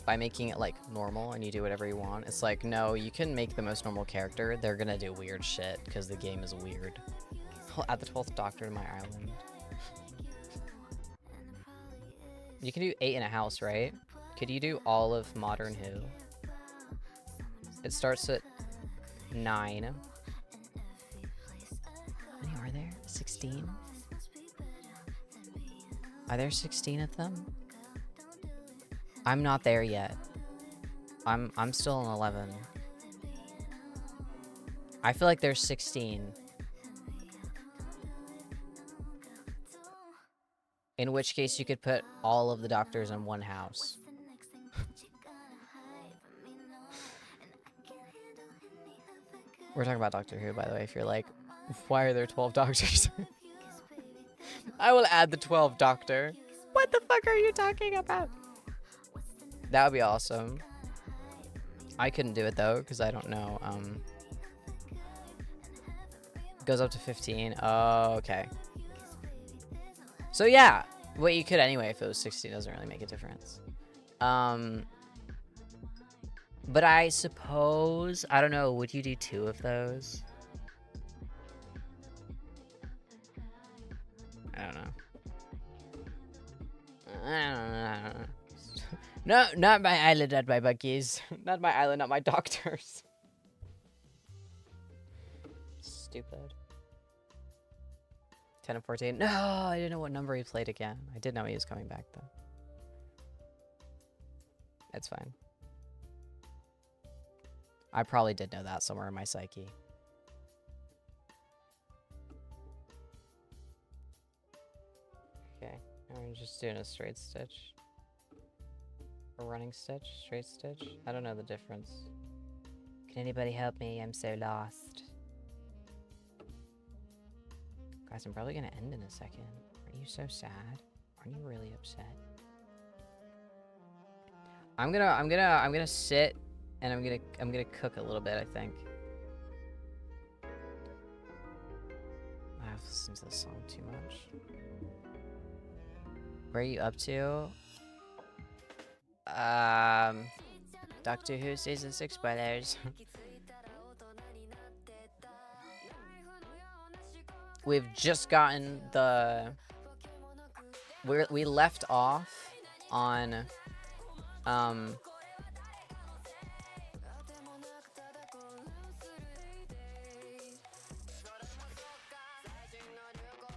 By making it, like, normal and you do whatever you want. It's like, no, you can make the most normal character. They're gonna do weird shit because the game is weird. I'll add the 12th Doctor to my island. You can do 8 in a house, right? Could you do all of Modern Who? It starts at 9. How many are there? 16? Are there 16 of them? I'm not there yet. I'm still on 11. I feel like there's 16. In which case you could put all of the doctors in one house. We're talking about Doctor Who, by the way, if you're like, why are there 12 doctors? I will add the 12th Doctor. What the fuck are you talking about? That would be awesome. I couldn't do it though, because I don't know. It goes up to 15. Oh, okay. So yeah, well, you could anyway if it was 16. Doesn't really make a difference. But I suppose, I don't know, would you do 2 of those? I don't know. I don't know. No, not my island, not my buggies. Not my island, not my doctors. Stupid. 10 and 14. No, I didn't know what number he played again. I did know he was coming back, though. It's fine. I probably did know that somewhere in my psyche. Okay, now we're just doing a straight stitch. A running stitch? Straight stitch? I don't know the difference. Can anybody help me? I'm so lost. Guys, I'm probably gonna end in a second. Are you so sad? Aren't you really upset? I'm gonna sit and I'm gonna cook a little bit, I think. I have to listen to this song too much. Where are you up to? Doctor Who season 6 spoilers. We've just gotten the... We left off on...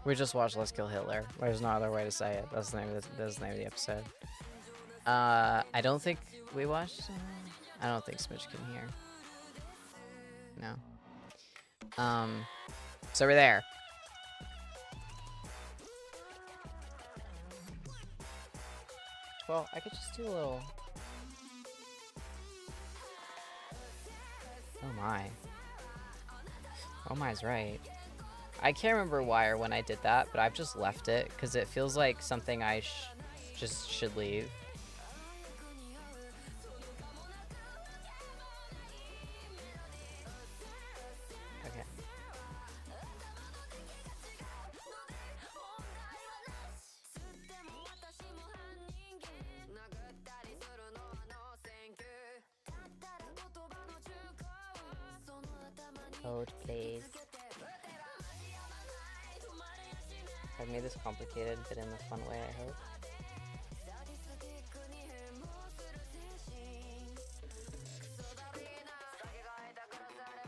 We just watched Let's Kill Hitler. There's no other way to say it. That's the name of the episode. I don't think we watched... I don't think Smidge can hear. No. So we're there. Well, I could just do a little... Oh my. Oh my's right. I can't remember why or when I did that, but I've just left it because it feels like something I just should leave. Okay. Code, please. I've made this complicated, but in a fun way, I hope.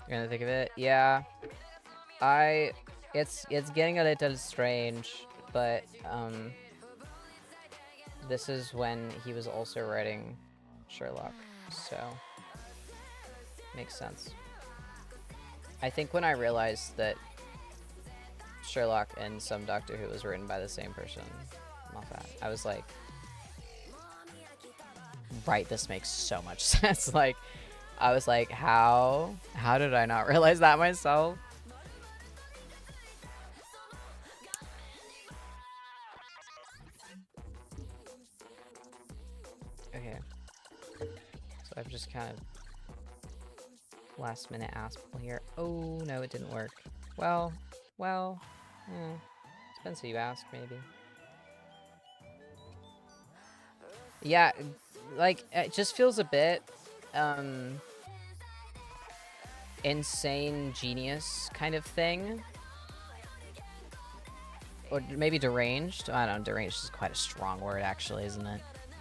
You're gonna think of it? Yeah. It's getting a little strange, but this is when he was also writing Sherlock, so makes sense. I think when I realized that Sherlock and some Doctor Who was written by the same person, Moffat, I was like, right, this makes so much sense. Like, I was like, how did I not realize that myself? Okay, so I've just kind of last minute asked people here. Oh no, it didn't work. Well, depends who you ask, maybe. Yeah, like, it just feels a bit, insane genius kind of thing. Or maybe deranged. I don't know, deranged is quite a strong word, actually, isn't it?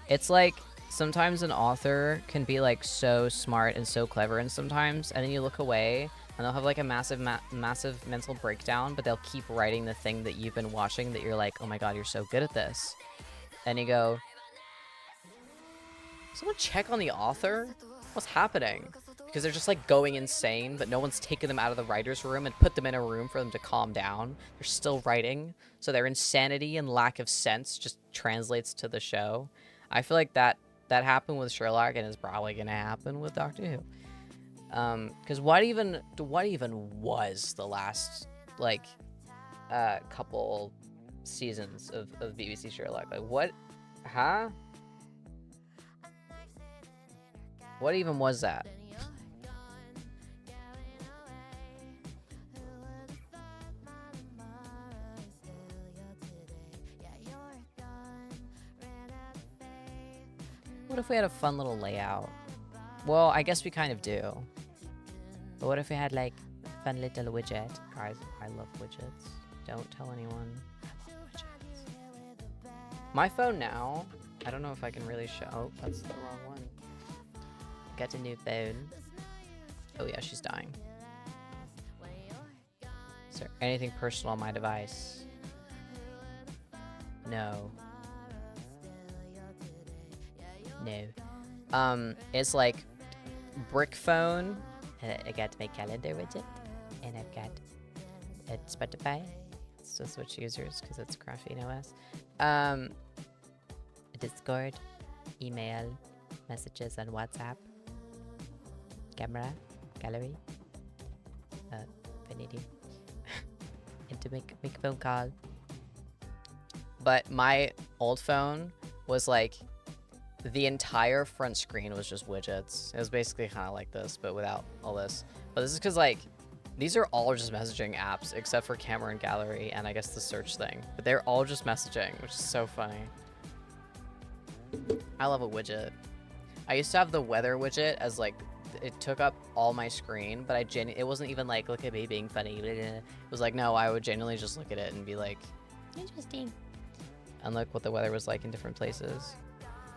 It's like, sometimes an author can be, like, so smart and so clever, and sometimes, and then you look away, and they'll have like a massive mental breakdown, but they'll keep writing the thing that you've been watching that you're like, oh my god, you're so good at this. And you go, someone check on the author? What's happening? Because they're just like going insane, but no one's taken them out of the writer's room and put them in a room for them to calm down. They're still writing, so their insanity and lack of sense just translates to the show. I feel like that happened with Sherlock and is probably gonna happen with Doctor Who. Because what even was the last, like, couple seasons of BBC Sherlock? Like, what? Huh? What even was that? What if we had a fun little layout? Well, I guess we kind of do. But what if we had, like, a fun little widget? Guys, I love widgets. Don't tell anyone. I love widgets. My phone now, I don't know if I can really show... Oh, that's the wrong one. Got a new phone. Oh yeah, she's dying. Is there anything personal on my device? No. No. It's like brick phone. I got my calendar widget, and I've got a Spotify. So switch users because it's Krowfang OS. Discord, email, messages on WhatsApp, camera, gallery. If I need you, and to make a phone call. But my old phone was like, the entire front screen was just widgets. It was basically kind of like this, but without all this. But this is because, like, these are all just messaging apps, except for camera and gallery, and I guess the search thing. But they're all just messaging, which is so funny. I love a widget. I used to have the weather widget as like it took up all my screen, but it wasn't even like look at me being funny. It was like no, I would genuinely just look at it and be like interesting, and look what the weather was like in different places.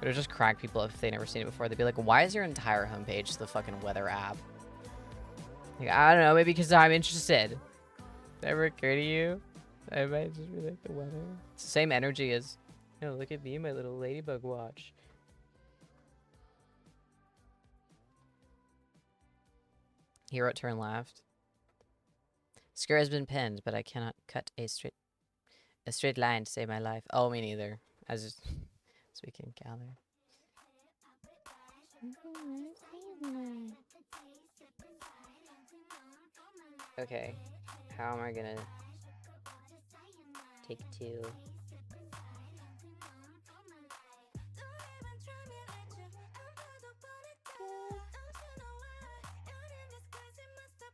It would just crack people up if they'd never seen it before. They'd be like, why is your entire homepage the fucking weather app? Like, I don't know, maybe because I'm interested. Never occur to you? I might just be like the weather. It's the same energy as, you know, look at me, my little ladybug watch. He wrote turn left. Skirt has been pinned, but I cannot cut a straight line to save my life. Oh, me neither. As we can gather. Okay, how am I gonna take two?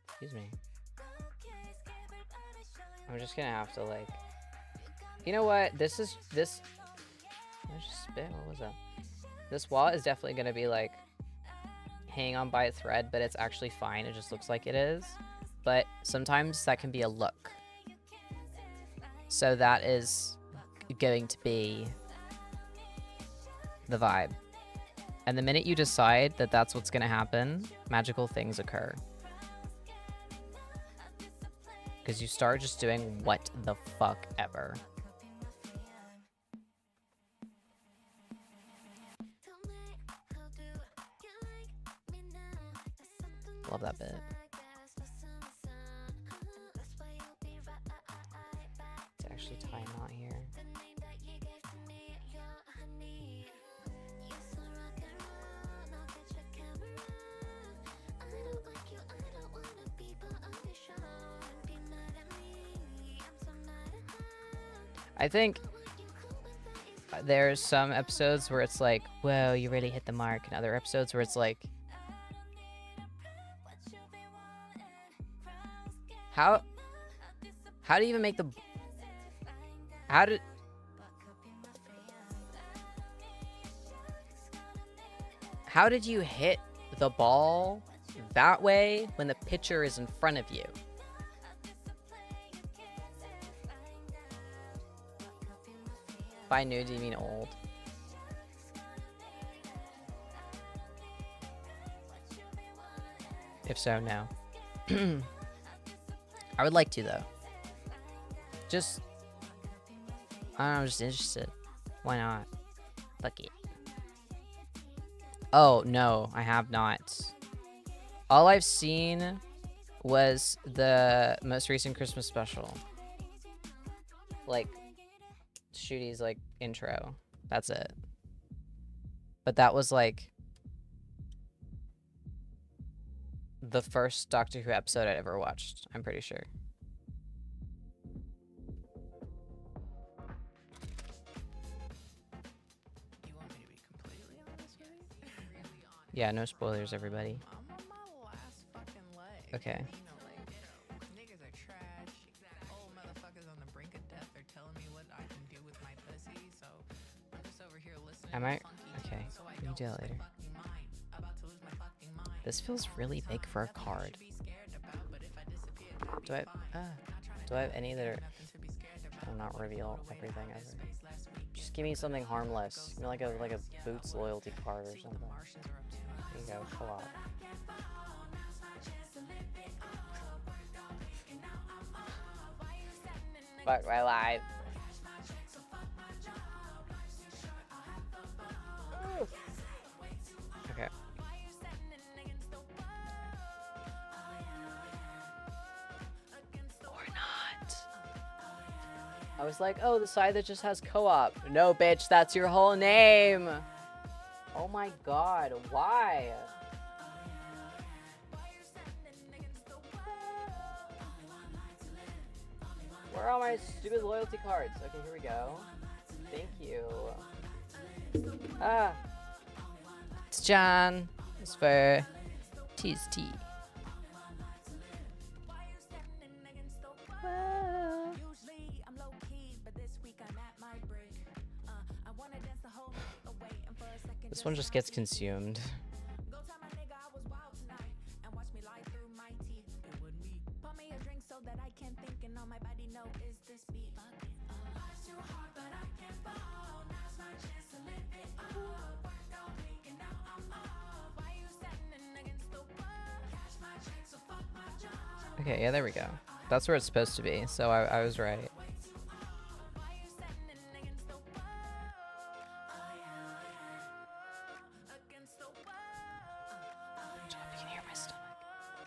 Excuse me. I'm just gonna have to like, you know what? This. I just spit. What was that? This wall is definitely gonna be like hanging on by a thread, but it's actually fine. It just looks like it is. But sometimes that can be a look. So that is going to be the vibe. And the minute you decide that that's what's gonna happen, magical things occur. Because you start just doing what the fuck ever. Love that bit. To actually tie a knot here. I think there's some episodes where it's like, whoa, you really hit the mark, and other episodes where it's like, how do you even make the, how did you hit the ball that way when the pitcher is in front of you? By new, do you mean old? If so, no. I would like to, though. Just, I don't know, I'm just interested. Why not? Fuck it. Oh, no, I have not. All I've seen was the most recent Christmas special. Like, Shooty's like intro. That's it. But that was like the first Doctor Who episode I'd ever watched, I'm pretty sure. You want me to be completely honest with you? Yeah, no spoilers, everybody. I'm on my last fucking leg. Okay. You know, like, niggas are trash. Old motherfuckers on the brink of death are telling me what I can do with my pussy, so I'm just over here listening Am I? to funky Okay, tunes so I we can don't do that lose my later. fucking mind. About to lose my fucking mind. This feels really big for a card. Do I have any that are... I'll not reveal everything ever. Just give me something harmless. Give me like a Boots loyalty card or something. There you go, co-op. Fuck my life. Okay. Or not. I was like, oh, the side that just has co-op. No, bitch, that's your whole name. Oh my god, why? Where are all my stupid loyalty cards? Okay, here we go. Thank you. Ah. It's John. It's for T's tea. This one just gets consumed. Okay, yeah, there we go. That's where it's supposed to be, so I was right. You can hear my stomach.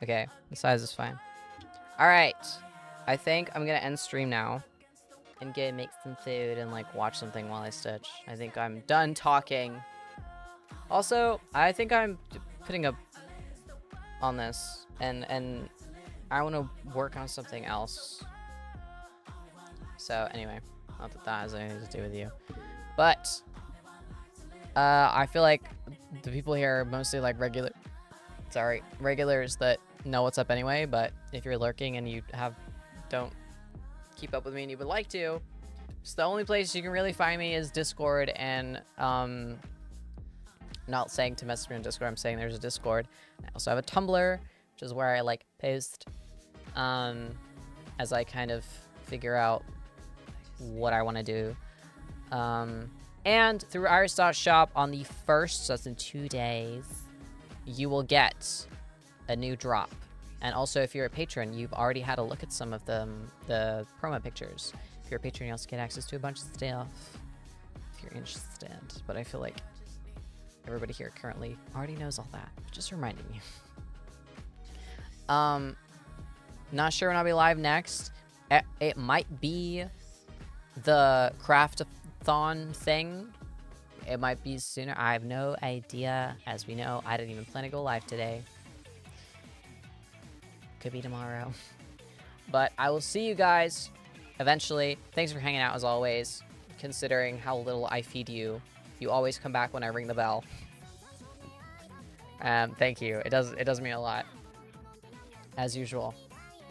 Okay, the size is fine. Alright, I think I'm gonna end stream now and go make some food and like watch something while I stitch. I think I'm done talking. Also, I think I'm putting up on this and I want to work on something else. So anyway, not that that has anything to do with you, but I feel like the people here are mostly like regulars that know what's up anyway. But if you're lurking and you don't keep up with me and you would like to, so the only place you can really find me is Discord. And not saying to message me on Discord, I'm saying there's a Discord. I also have a Tumblr, which is where I like post as I kind of figure out what I want to do. And through iris.shop on the 1st, so that's in 2 days, you will get a new drop. And also, if you're a patron, you've already had a look at some of the promo pictures. If you're a patron, you also get access to a bunch of stuff if you're interested. But I feel like everybody here currently already knows all that. Just reminding you. Not sure when I'll be live next. It might be the craft-a-thon thing. It might be sooner. I have no idea. As we know, I didn't even plan to go live today. Could be tomorrow. But I will see you guys eventually. Thanks for hanging out as always. Considering how little I feed you, you always come back when I ring the bell. Thank you. It does mean a lot. As usual.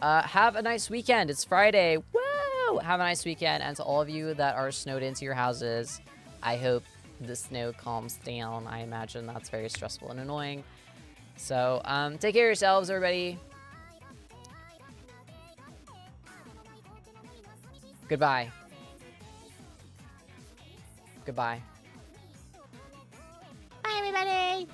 Have a nice weekend. It's Friday. Woo! Have a nice weekend. And to all of you that are snowed into your houses, I hope the snow calms down. I imagine that's very stressful and annoying. So, take care of yourselves, everybody. Goodbye. Goodbye. Bye, everybody.